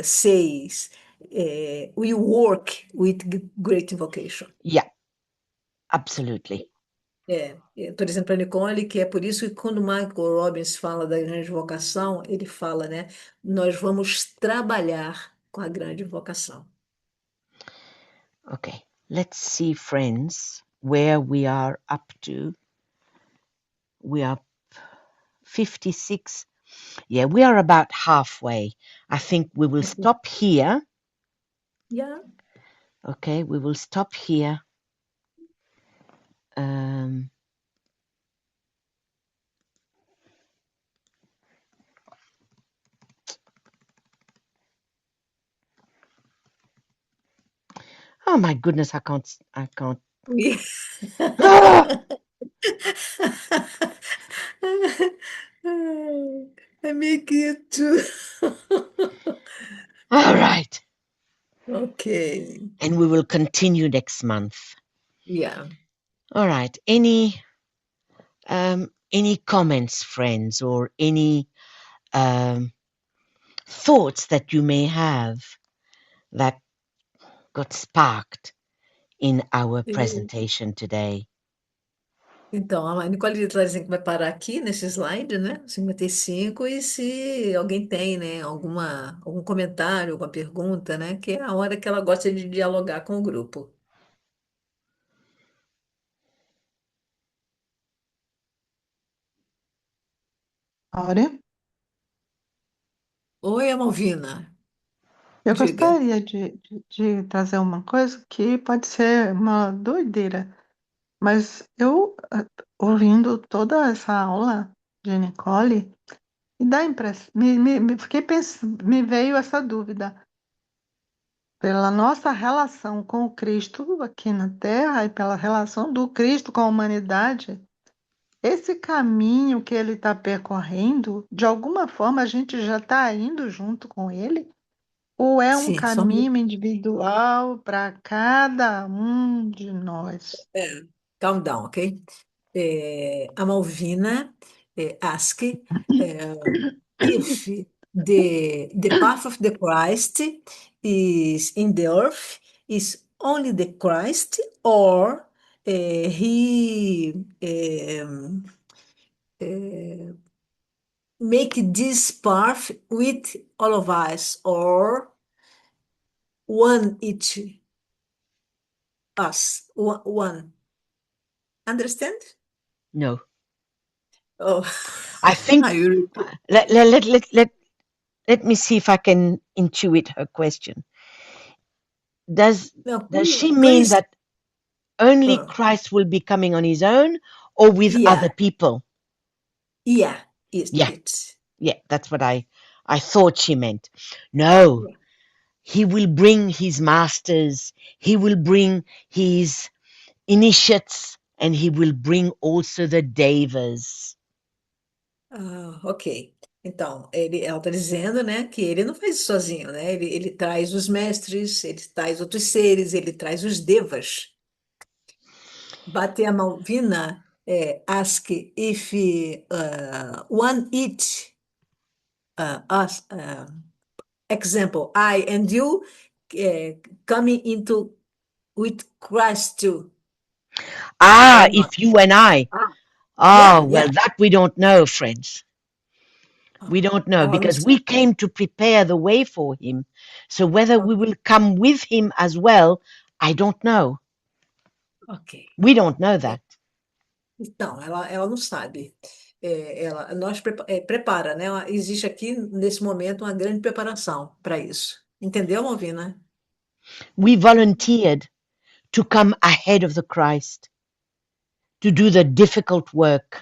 says, we work with great vocation.
Yeah, absolutely.
Por exemplo, a Nicole, que é por isso que quando Michael Robbins fala da grande vocação, ele fala, né? Nós vamos trabalhar com a grande vocação.
Okay, let's see, friends, where we are up to. We are 56. Yeah, we are about halfway. I think we will stop here.
Yeah.
Okay, we will stop here. Um, Oh my goodness, I can't.
We-
Ah!
I make it too.
All right.
Okay.
And we will continue next month.
Yeah.
All right. Any comments, friends, or any thoughts that you may have that got sparked in our presentation today?
Então, a Nicole está dizendo que vai parar aqui nesse slide, né? 55, e se alguém tem, né, algum comentário, alguma pergunta, né? Que é a hora que ela gosta de dialogar com o grupo.
Áurea,
Oi, Malvina,
eu
diga.
gostaria de trazer uma coisa que pode ser uma doideira, mas eu, ouvindo toda essa aula de Nicole, me dá impressão, fiquei pensando, me veio essa dúvida. Pela nossa relação com o Cristo aqui na Terra e pela relação do Cristo com a humanidade, esse caminho que ele está percorrendo, de alguma forma a gente já está indo junto com ele? Ou é um
Sim, somos.
caminho individual para cada um de nós?
É, calm down, ok? A Malvina ask if the path of the Christ is in the earth is only the Christ or he make this path with all of us or one each us one. Understand?
No.
Oh,
I think
I will.
let me see if I can intuit her question. Does
Now,
does she mean
please.
that only
Uh,
Christ will be coming on his own or with other
yeah,
people?
yeah, it's
Yeah,
it.
yeah, that's what I thought she meant. No,
Yeah.
he will bring his masters, he will bring his initiates, and he will bring also the devas.
Ah, ok. Então, ela está dizendo, né, que ele não faz isso sozinho, né? Ele traz os mestres, ele traz outros seres, ele traz os devas. Bater a Malvina ask if one each us example, I and you coming into with Christ too
Ah,
or not.
if you and I.
Yeah,
Oh, well,
yeah.
that we don't know, friends. We
Oh,
don't know
ela não
because we
sabe.
came to prepare the way for him. So whether we
Ok,
will come with him as well, I don't know.
ok.
We don't know that.
Então, ela não sabe. Nós prepara, né? Existe aqui, nesse momento, uma grande preparação para isso. Entendeu, Malvina?
We volunteered to come ahead of the Christ, to do the difficult work.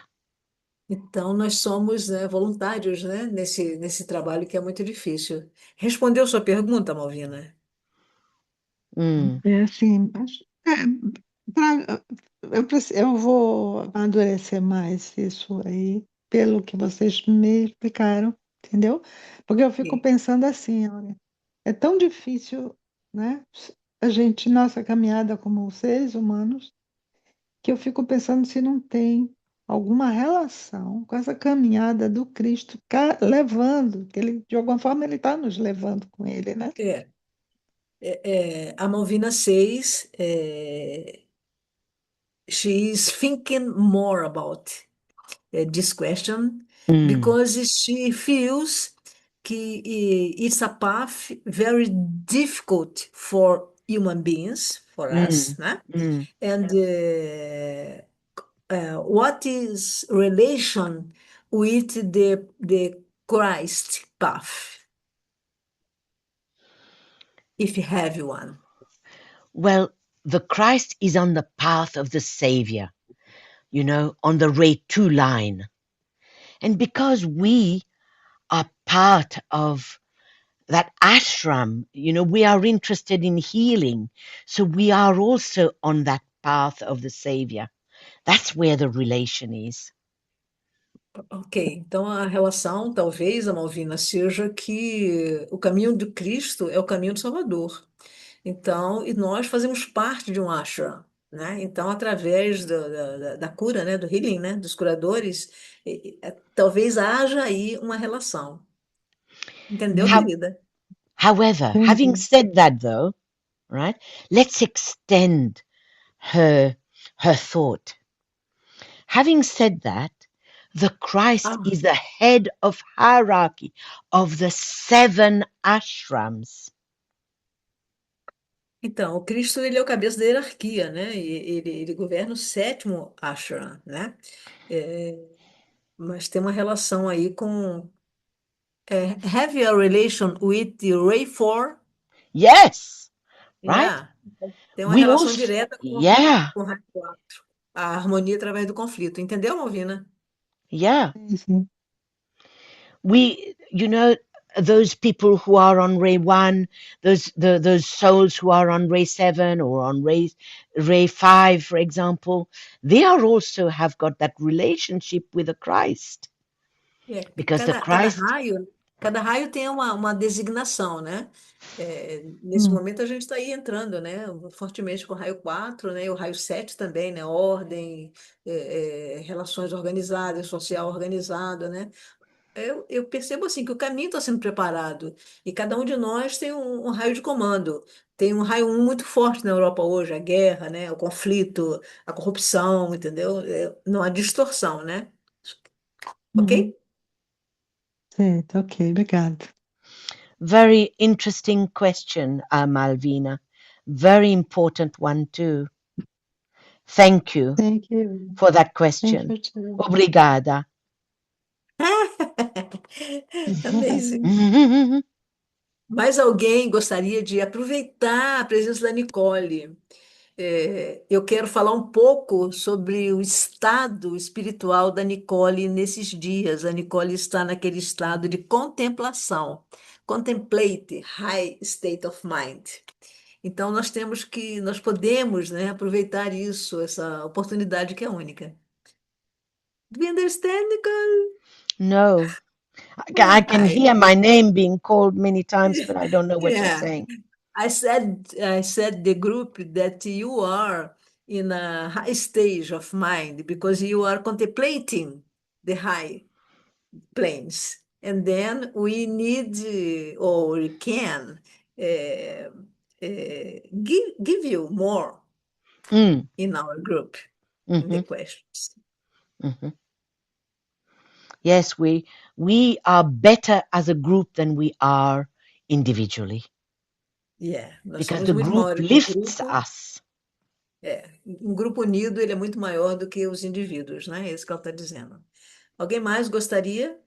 Então, nós somos, né, voluntários, né, nesse trabalho que é muito difícil. Respondeu sua pergunta, Malvina?
Mm,
É assim, eu vou amadurecer mais isso aí, pelo que vocês me explicaram, entendeu? Porque eu fico
Sim.
pensando assim, olha, é tão difícil, né? A gente, nossa caminhada como seres humanos, que eu fico pensando se não tem alguma relação com essa caminhada do Cristo levando, que ele, de alguma forma ele está nos levando com ele, né?
É, a Malvina says she is thinking more about this question
mm,
because she feels que it's a path very difficult for human beings, for us,
mm,
né?
mm.
And what is relation with the Christ path, if you have one?
Well, the Christ is on the path of the Savior, on the Ray 2 line. And because we are part of that ashram, we are interested in healing. So we are also on that path of the Savior. That's where the relation is.
Ok, então a relação, talvez, a Malvina, seja que o caminho do Cristo é o caminho do Salvador. Então, e nós fazemos parte de um ashram, né? Então, através da cura, né, do healing, né, dos curadores, talvez haja aí uma relação. Entendeu,
Uhum.
querida?
However, having
Entendi.
said that though, right, let's extend her thought. Having said that, the Christ
Ah,
is the head of hierarchy of the 7 ashrams.
então, o Cristo, ele é o cabeça da hierarquia, né? E ele governa o sétimo ashram, né? É, mas tem uma relação aí com... have a relation with the Ray 4?
Yes, right?
Yeah. Tem uma
We
relação
also,
direta
yeah,
com o raio 4. A harmonia através do conflito. Entendeu, Malvina?
yeah.
Sim, sim.
We, those people who are on ray 1, those souls who are on ray 7 or on ray 5, for example, they are also have got that relationship with the Christ, because the Christ,
Cada raio tem uma designação, né? Nesse
Hum,
momento a gente está aí entrando, né? Fortemente com o raio 4, né? E o raio 7 também, né? Ordem, relações organizadas, social organizado, né? Eu percebo assim que o caminho está sendo preparado e cada um de nós tem um raio de comando. Tem um raio 1 muito forte na Europa hoje, a guerra, né? O conflito, a corrupção, entendeu? Não há distorção, né? Ok?
uhum. Certo, ok, obrigada.
very interesting question, Malvina, very important one too. Thank you
Thank you.
for that
Thank
question.
you too.
Obrigada.
Amazing. Mais alguém gostaria de aproveitar a presença da Nicole? Eu quero falar um pouco sobre o estado espiritual da Nicole nesses dias. A Nicole está naquele estado de contemplação, contemplate, high state of mind. Então nós podemos, né, aproveitar isso, essa oportunidade que é única. Do you understand, Nicole?
No, I can
Hi.
hear my name being called many times, but I don't know what you're
Yeah.
saying.
I said the group that you are in a high stage of mind because you are contemplating the high planes. And then we need or we can uh, give you more
Mm,
in our group in the
mhm,
questions.
mhm. Yes, we are better as a group than we are individually,
Yeah, nós
because
somos
the
muito
group
maiores que o
lifts
grupo.
us.
Um grupo unido ele é muito maior do que os indivíduos, né? É isso que ela está dizendo. Alguém mais gostaria?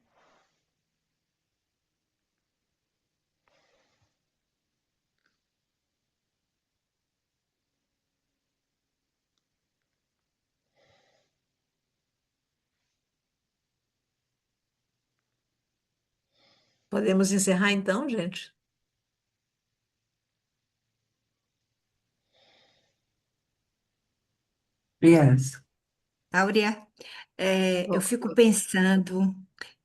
Podemos encerrar então, gente?
Yes. Áurea, eu
Oh,
fico pensando,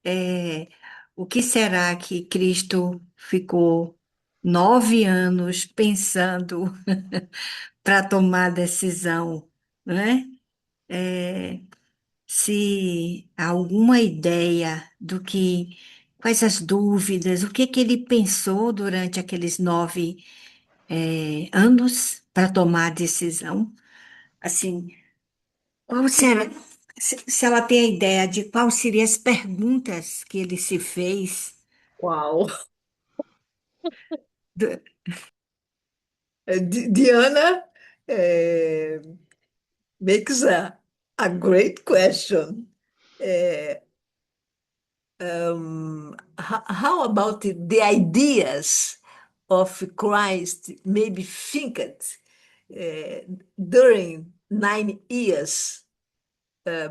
é, o que será que Cristo ficou 9 anos pensando para tomar a decisão, né? É, se há alguma ideia quais as dúvidas, o que que ele pensou durante aqueles 9 anos para tomar a decisão? Assim, qual será, se ela tem a ideia de quais seriam as perguntas que ele se fez?
uau!
Do-
Diana eh, makes a great question. Eh, how about the ideas of Christ maybe think it during 9 years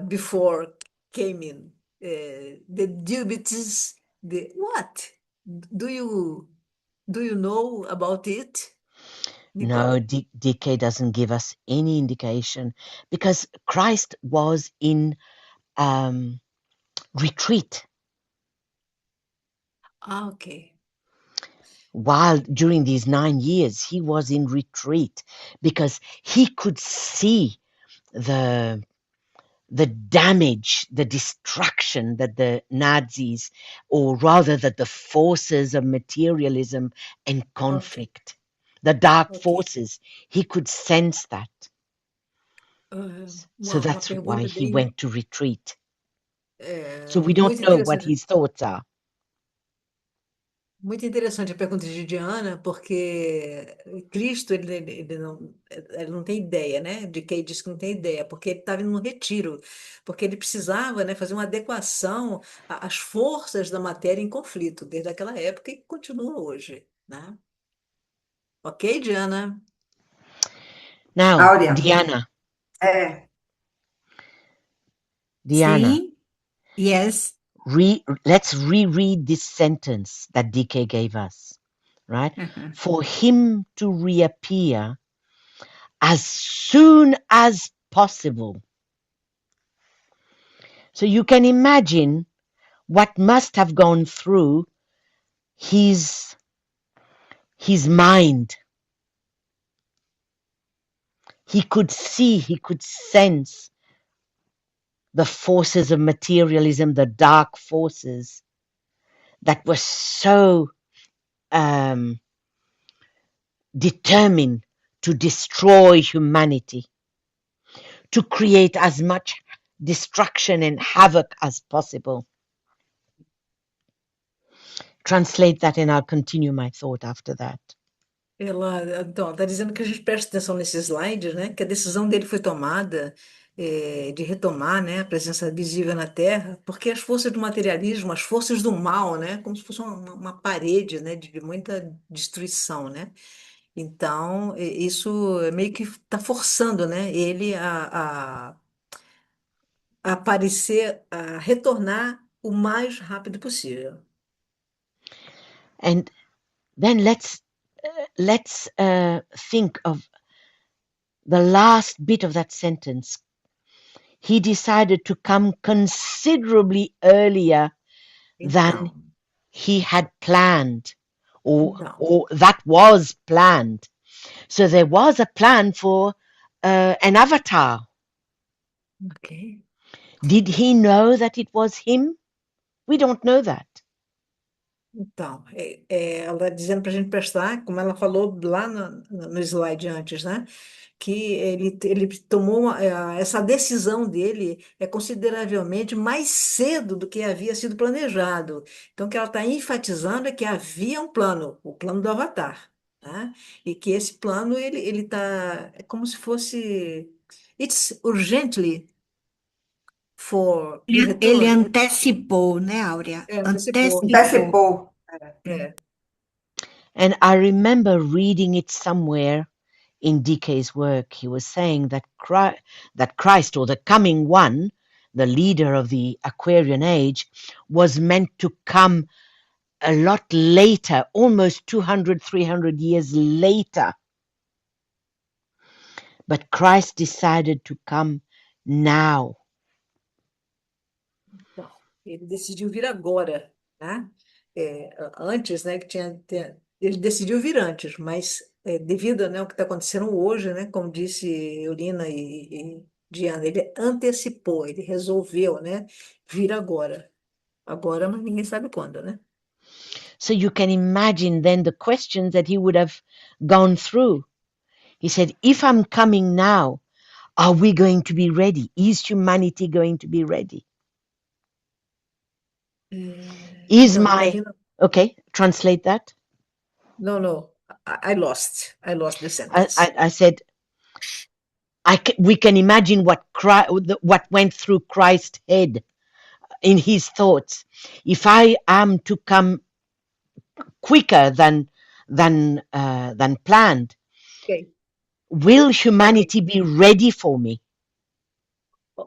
before came in the diabetes, the what? Do you? Do you know about it,
No,
Nicole?
DK doesn't give us any indication because Christ was in retreat
Ah, ok.
while during these 9 years he was in retreat because he could see the damage, the destruction that the Nazis, or rather that the forces of materialism and
Ok,
conflict, the dark
ok.
forces, he could sense that.
Ah,
So
uma
that's why
pergunta
he
bem
went to retreat. So we don't
muito
know what
interessante.
his thoughts are.
Muito interessante a pergunta de Diana, porque Cristo ele não tem ideia, né? De quem diz que não tem ideia, porque ele estava no retiro, porque ele precisava, né, fazer uma adequação às forças da matéria em conflito, desde aquela época e continua hoje, né? Ok, Diana?
Now,
Áurea, é,
Diana,
sim, yes.
let's reread this sentence that DK gave us, right?
Uhum.
For him to reappear as soon as possible. So you can imagine what must have gone through his mind. He could see, he could sense the forces of materialism, the dark forces that were so determined to destroy humanity, to create as much destruction and havoc as possible. Translate that and I'll continue my thought after that.
Então, está dizendo que a gente preste atenção nesses slides, né? Que a decisão dele foi tomada de retomar, né, a presença visível na Terra, porque as forças do materialismo, as forças do mal, né, como se fosse uma parede, né, de muita destruição, né? Então, isso meio que está forçando, né, ele a aparecer, a retornar o mais rápido possível.
And then let's think of the last bit of that sentence. He decided to come considerably earlier than
Então,
he had planned, or
então,
that was planned. So there was a plan for an avatar.
ok.
Did he know that it was him? We don't know that.
Então, ela está dizendo para a gente prestar, como ela falou lá no slide antes, né? Que ele tomou essa decisão dele consideravelmente mais cedo do que havia sido planejado. Então, o que ela está enfatizando é que havia um plano, o plano do Avatar, né? E que esse plano ele está é como se fosse it's urgently for the
Ele
return.
antecipou, né, Áurea?
Antecipou.
Antecipou.
Antecipou.
É.
And I remember reading it somewhere in DK's work. He was saying that Christ, or the coming one, the leader of the Aquarian age, was meant to come a lot later, almost 200, 300 years later. But Christ decided to come now.
Então, ele decidiu vir agora, né? Antes, né, ele decidiu vir antes, mas devido, né, ao que está acontecendo hoje, né, como disse Eulina e Diana, ele antecipou, ele resolveu, né, vir agora. Agora, mas ninguém sabe quando, né?
So you can imagine then the questions that he would have gone through. He said, if I'm coming now, are we going to be ready? Is humanity going to be ready? Is
Não, ele está
my...
vindo.
Okay, translate that.
No, I lost the sentence.
I said, we can imagine what went through Christ's head in his thoughts. If I am to come quicker than planned,
Ok,
will
ok,
humanity be ready for me?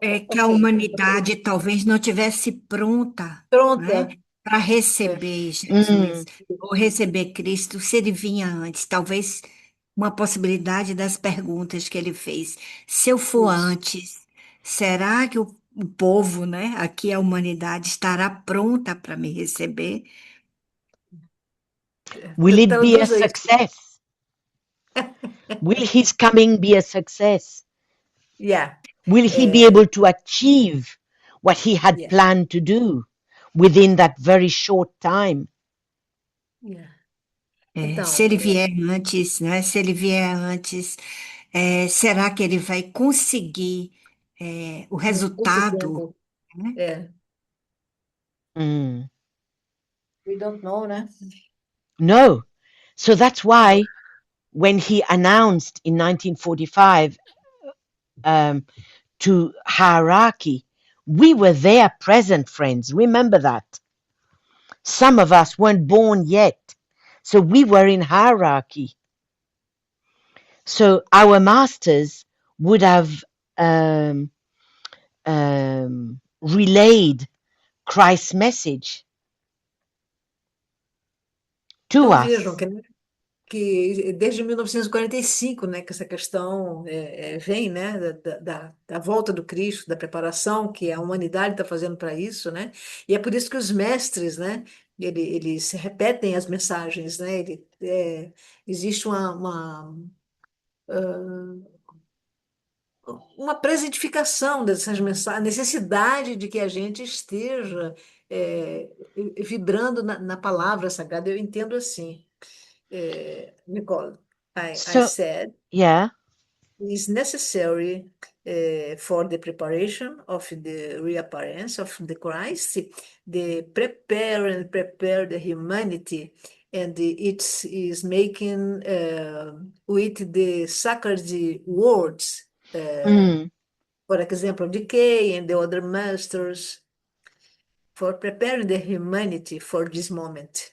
É que a
ok.
humanidade talvez não tivesse pronta,
Pronta.
né? para receber Jesus
Mm,
ou receber Cristo, se ele vinha antes, talvez uma possibilidade das perguntas que ele fez. Se eu for
Isso.
antes, será que o povo, né, aqui a humanidade estará pronta para me receber?
will it be a
Traduza isso.
success? Will his coming be a success?
Yeah.
Will he be able to achieve what he had
Yeah.
planned to do within that very short time?
Yeah.
Se
Então,
ele vier antes, né? Se ele vier antes, será que ele vai conseguir o
muito
resultado,
tempo.
né?
Mm.
We don't know, né?
No. So that's why when he announced in 1945 um, to hierarchy, we were there present, friends. Remember that. Some of us weren't born yet. So we were in hierarchy. So our masters would have relayed Christ's message to
Então vejam
us.
que desde 1945, né, que essa questão vem, né, da volta do Cristo, da preparação que a humanidade está fazendo para isso, né, e é por isso que os mestres, né, eles repetem as mensagens, né, existe uma presentificação dessas mensagens, a necessidade de que a gente esteja é, vibrando na palavra sagrada. Eu entendo assim. Nicole, I
So,
said
yeah.
is necessary for the preparation of the reappearance of the Christ, the prepare the humanity, and it is making with the sacred words,
Mm,
for example, decay and the other masters, for preparing the humanity for this moment.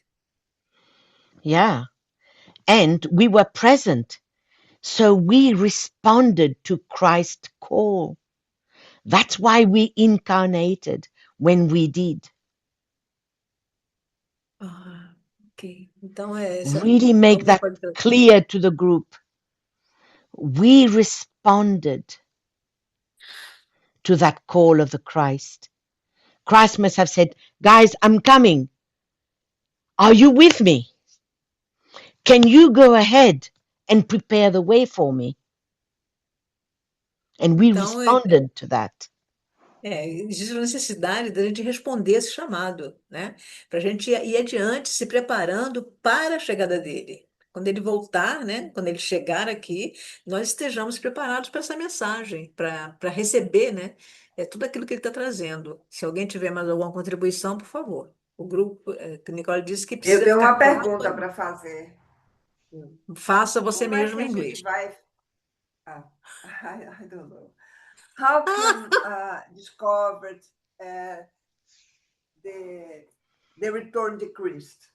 yeah. And we were present. So we responded to Christ's call. That's why we incarnated when we did.
Ah, ok. Então,
Really make
alguém
that
pode trazer.
clear to the group. We responded to that call of the Christ. Christ must have said, guys, I'm coming. Are you with me? Can you go ahead and prepare the way for me? And we
Então,
responded to that.
existe a necessidade da gente responder esse chamado, né? Para a gente ir adiante, se preparando para a chegada dele. Quando ele voltar, né? Quando ele chegar aqui, nós estejamos preparados para essa mensagem, para receber, né? Tudo aquilo que ele está trazendo. Se alguém tiver mais alguma contribuição, por favor. O grupo, que Nicole disse que
Eu
precisa
tenho
ficar
uma
claro.
pergunta para fazer.
Faça você
Como é que
mesmo
a
em
gente
inglês.
vai. Ah, I don't know. How can discover uh, the return to Christ?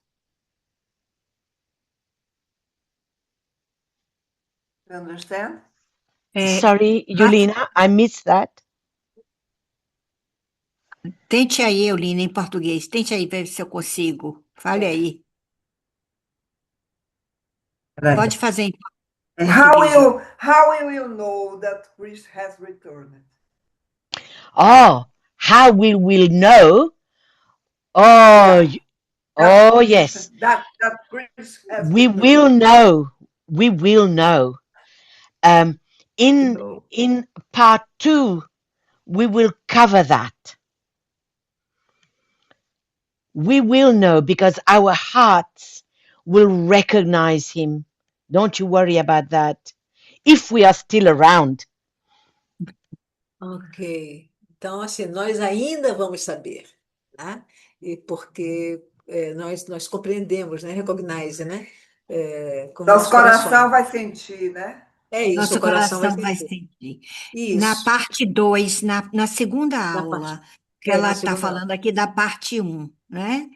You understand?
Sorry, Yulina, I missed that.
Tente aí, Eulina, em português. Tente aí, ver se eu consigo. Fale aí. Pode fazer em português.
How will you know that Christ has returned?
Oh, how we will know? Oh,
Yeah.
oh yes.
That Christ has
We
returned.
will know. We will know. Um, in
No.
in part 2, we will cover that. We will know because our hearts will recognize him. Don't you worry about that. If we are still around.
Ok. Então, assim, nós ainda vamos saber, né? E porque nós compreendemos, né? Recognize, né? Com
Nosso
nossos
coração
corações.
vai sentir, né?
É isso, o
Nosso
coração vai
coração vai
sentir.
sentir. Na
Isso,
parte 2, na segunda
na parte,
aula, que ela
na
está
segunda aula.
falando aqui da parte um, né?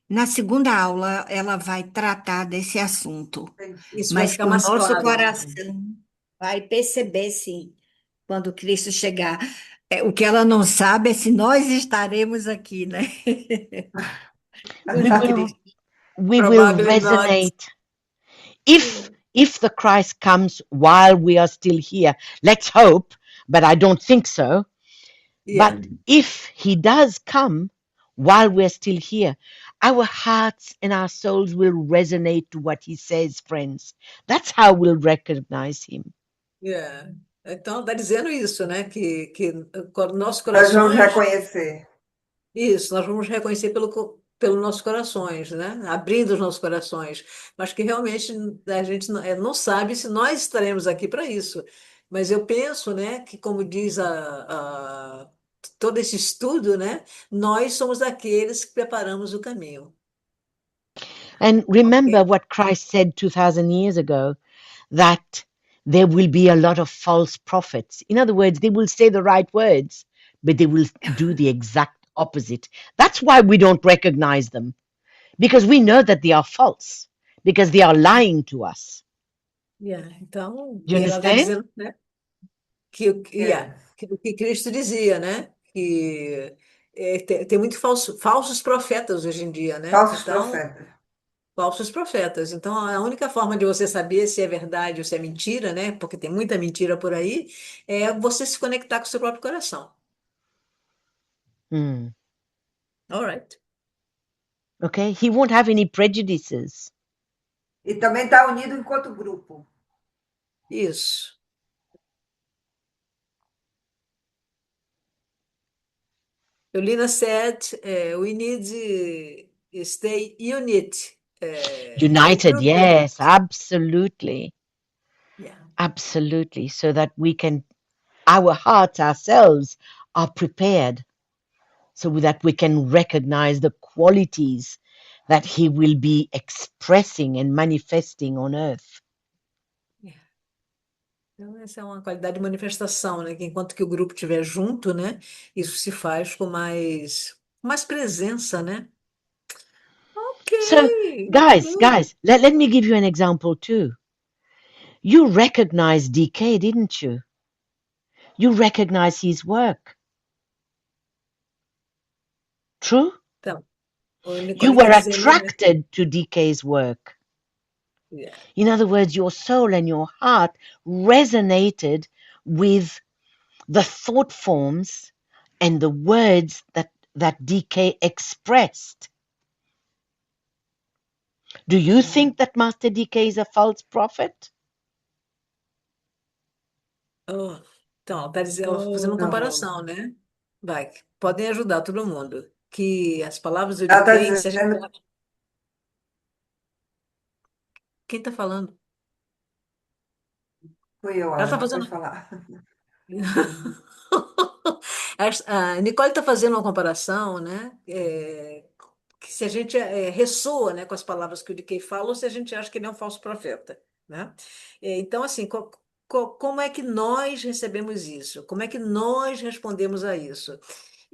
Na segunda aula, ela vai tratar desse assunto,
Sentir.
Isso vai
mas
ficar
que o
mais
nosso
claro.
coração vai perceber, sim, quando Cristo chegar. O que ela não sabe é se nós estaremos aqui, né?
We will
Probably not.
resonate. If the Christ comes while we are still here, let's hope, but I don't think so.
Yeah.
But if he does come while we're still here, our hearts and our souls will resonate to what he says, friends. That's how we'll recognize him.
Yeah. Então, está dizendo isso, né? Que nossos
Nós vamos
corações,
reconhecer.
isso, nós vamos reconhecer pelos nossos corações, né? Abrindo os nossos corações. Mas que realmente a gente não sabe se nós estaremos aqui para isso. Mas eu penso, né, que como diz todo esse estudo, né, nós somos aqueles que preparamos o caminho.
And remember
Ok?
what Christ said 2,000 years ago, that there will be a lot of false prophets. In other words, they will say the right words, but they will do the exact opposite. That's why we don't recognize them, because we know that they are false, because they are lying to us.
Yeah. Então,
Do you
ela está
understand?
dizendo, né,
É.
que o que Cristo dizia, né? Que tem muito falsos profetas hoje em dia, né?
Falsos
Então,
profetas.
falsos profetas. Então, a única forma de você saber se é verdade ou se é mentira, né? Porque tem muita mentira por aí, é você se conectar com o seu próprio coração.
Hmm.
All right.
Okay, he won't have any prejudices.
E também está unido enquanto grupo.
Isso. Eulina said, we need to stay unit.
United,
Group unit.
yes, absolutely.
Yeah.
Absolutely. So that we can, our hearts ourselves are prepared, so that we can recognize the qualities that he will be expressing and manifesting on earth.
Então, essa é uma qualidade de manifestação, né? Que enquanto que o grupo estiver junto, né? Isso se faz com mais presença, né?
So,
Ok,
guys,
good.
let me give you an example too. You recognized DK, didn't you? You recognize his work. True?
Então, o
You
Nicole
were
está dizendo, né?
attracted to DK's work.
Yeah.
In other words, your soul and your heart resonated with the thought forms and the words that DK expressed. Do you think that Master DK is a false prophet?
Oh, então, está dizendo, fazendo uma comparação, né? Vai, podem ajudar todo mundo. Que as palavras do
Ela está
DK, se a gente...
dizendo,
Quem está falando?
fui eu,
Ela está
Ana, pode
fazendo.
falar.
A Nicole está fazendo uma comparação, né? Que se a gente ressoa, né, com as palavras que o DK fala, ou se a gente acha que ele é um falso profeta, né? Então, assim, como é que nós recebemos isso? Como é que nós respondemos a isso?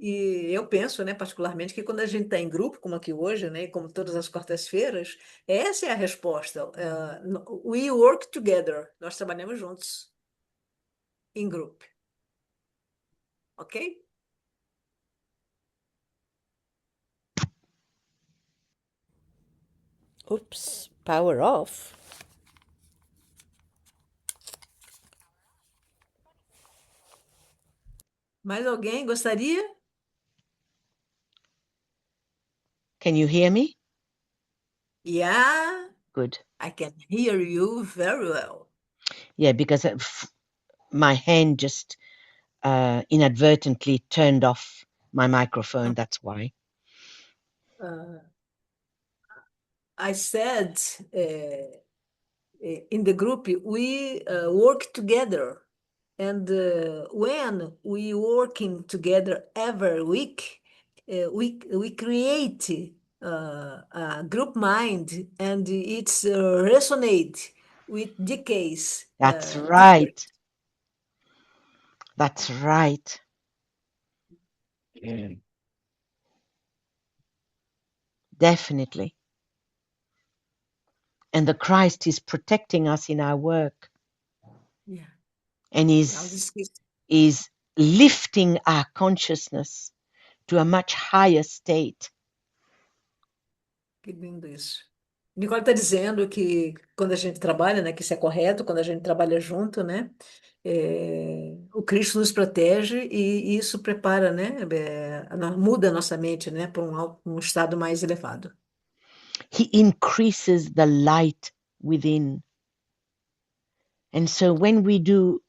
E eu penso, né, particularmente, que quando a gente está em grupo, como aqui hoje, né, e como todas as quartas-feiras, essa é a resposta. We work together. Nós trabalhamos juntos, em grupo, ok?
Oops, power off.
Mais alguém gostaria?
Can you hear me?
Yeah,
Good.
I can hear you very well.
Yeah, because my hand just inadvertently turned off my microphone. That's why.
I said in the group, we work together. And when we working together every week, we create a group mind, and it's resonate with DK's
That's
teaching.
right. That's right. Definitely. And the Christ is protecting us in our work,
Yeah.
and is lifting our consciousness to a much higher state.
Que lindo isso. Nicole está dizendo que quando a gente trabalha, né, que isso é correto, quando a gente trabalha junto, né, o Cristo nos protege e isso prepara, né, muda a nossa mente, né, para um estado mais elevado.
He increases the light within. And so when we do,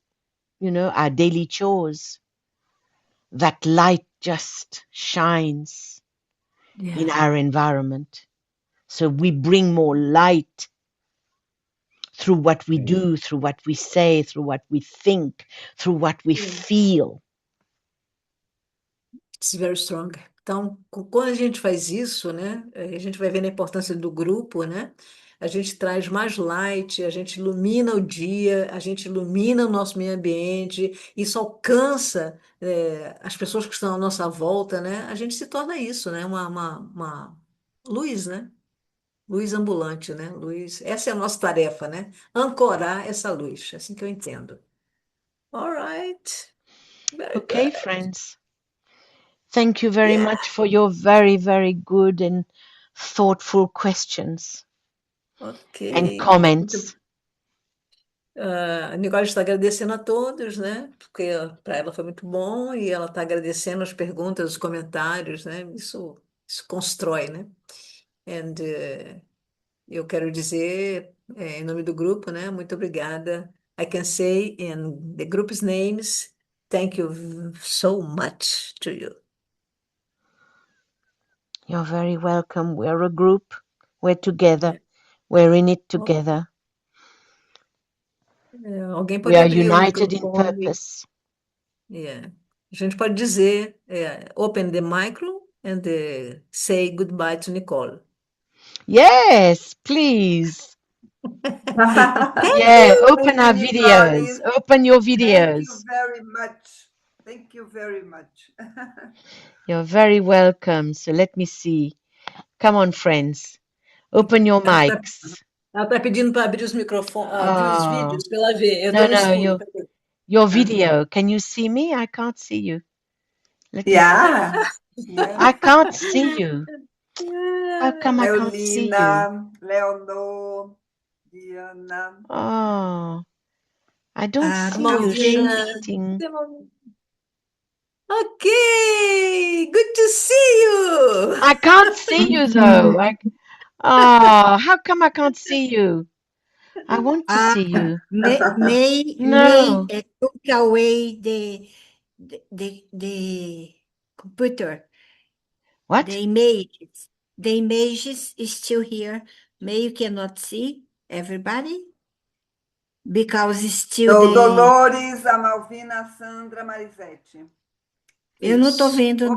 our daily chores, that light just shines in
Yeah.
our environment. So we bring more light through what we do, through what we say, through what we think, through what we feel.
It's very strong. Então, quando a gente faz isso, né, a gente vai vendo a importância do grupo, né? A gente traz mais light, a gente ilumina o dia, a gente ilumina o nosso meio ambiente, isso alcança, as pessoas que estão à nossa volta, né? A gente se torna isso, né? Uma luz, né? Luz ambulante, né? Luz. Essa é a nossa tarefa, né? Ancorar essa luz, é assim que eu entendo. All right. Very
Okay,
good.
friends. Thank you very
Yeah.
much for your very, very good and thoughtful questions and
Ok.
comments.
A Nicole está agradecendo a todos, né? Porque para ela foi muito bom e ela está agradecendo as perguntas, os comentários, né? Isso constrói, né? And, eu quero dizer, em nome do grupo, né? Muito obrigada. I can say in the group's names, thank you so much to you.
You're very welcome. We're a group. We're together.
Yeah.
We're in it together.
Alguém
We
pode
are
abrir o
united in
microfone.
purpose.
Yeah. A gente pode dizer, open the micro and say goodbye to Nicole.
Yes, please.
Thank
Yeah,
you.
open our
Thank you,
videos.
Nicole.
Open your
Thank
videos.
you very much. Thank you very much.
You're very welcome. So let me see. Come on, friends. Open your mics.
Ela está pedindo para abrir os microfones, abrir os
Oh,
vídeos para ela ver. Eu
no,
estou no
no,
escuro.
your video. Can you see me? I can't see you. Let me see.
Yeah.
I can't see you. How come I
Ah,
can't see you?
Eulina, Leonor, Diana.
Oh, I don't
Ah,
see you
talvez.
shaking.
Ok, good to see you.
I can't see you though. How come I can't see you? I want to
Ah,
see you.
may
No.
took away the computer.
What?
The images. The images is still here. May you cannot see everybody because it's still
So,
the.
Dolores, a Malvina, a Sandra, a Marisete.
Eu não estou
Isso.
vendo, não.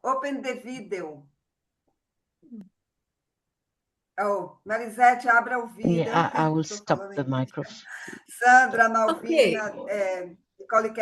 Open the video. Oh, Marisete, abra o vídeo.
Yeah, I will
Tô
stop
falando
the
em-
microphone.
Sandra, Malvina,
Ok.
Nicole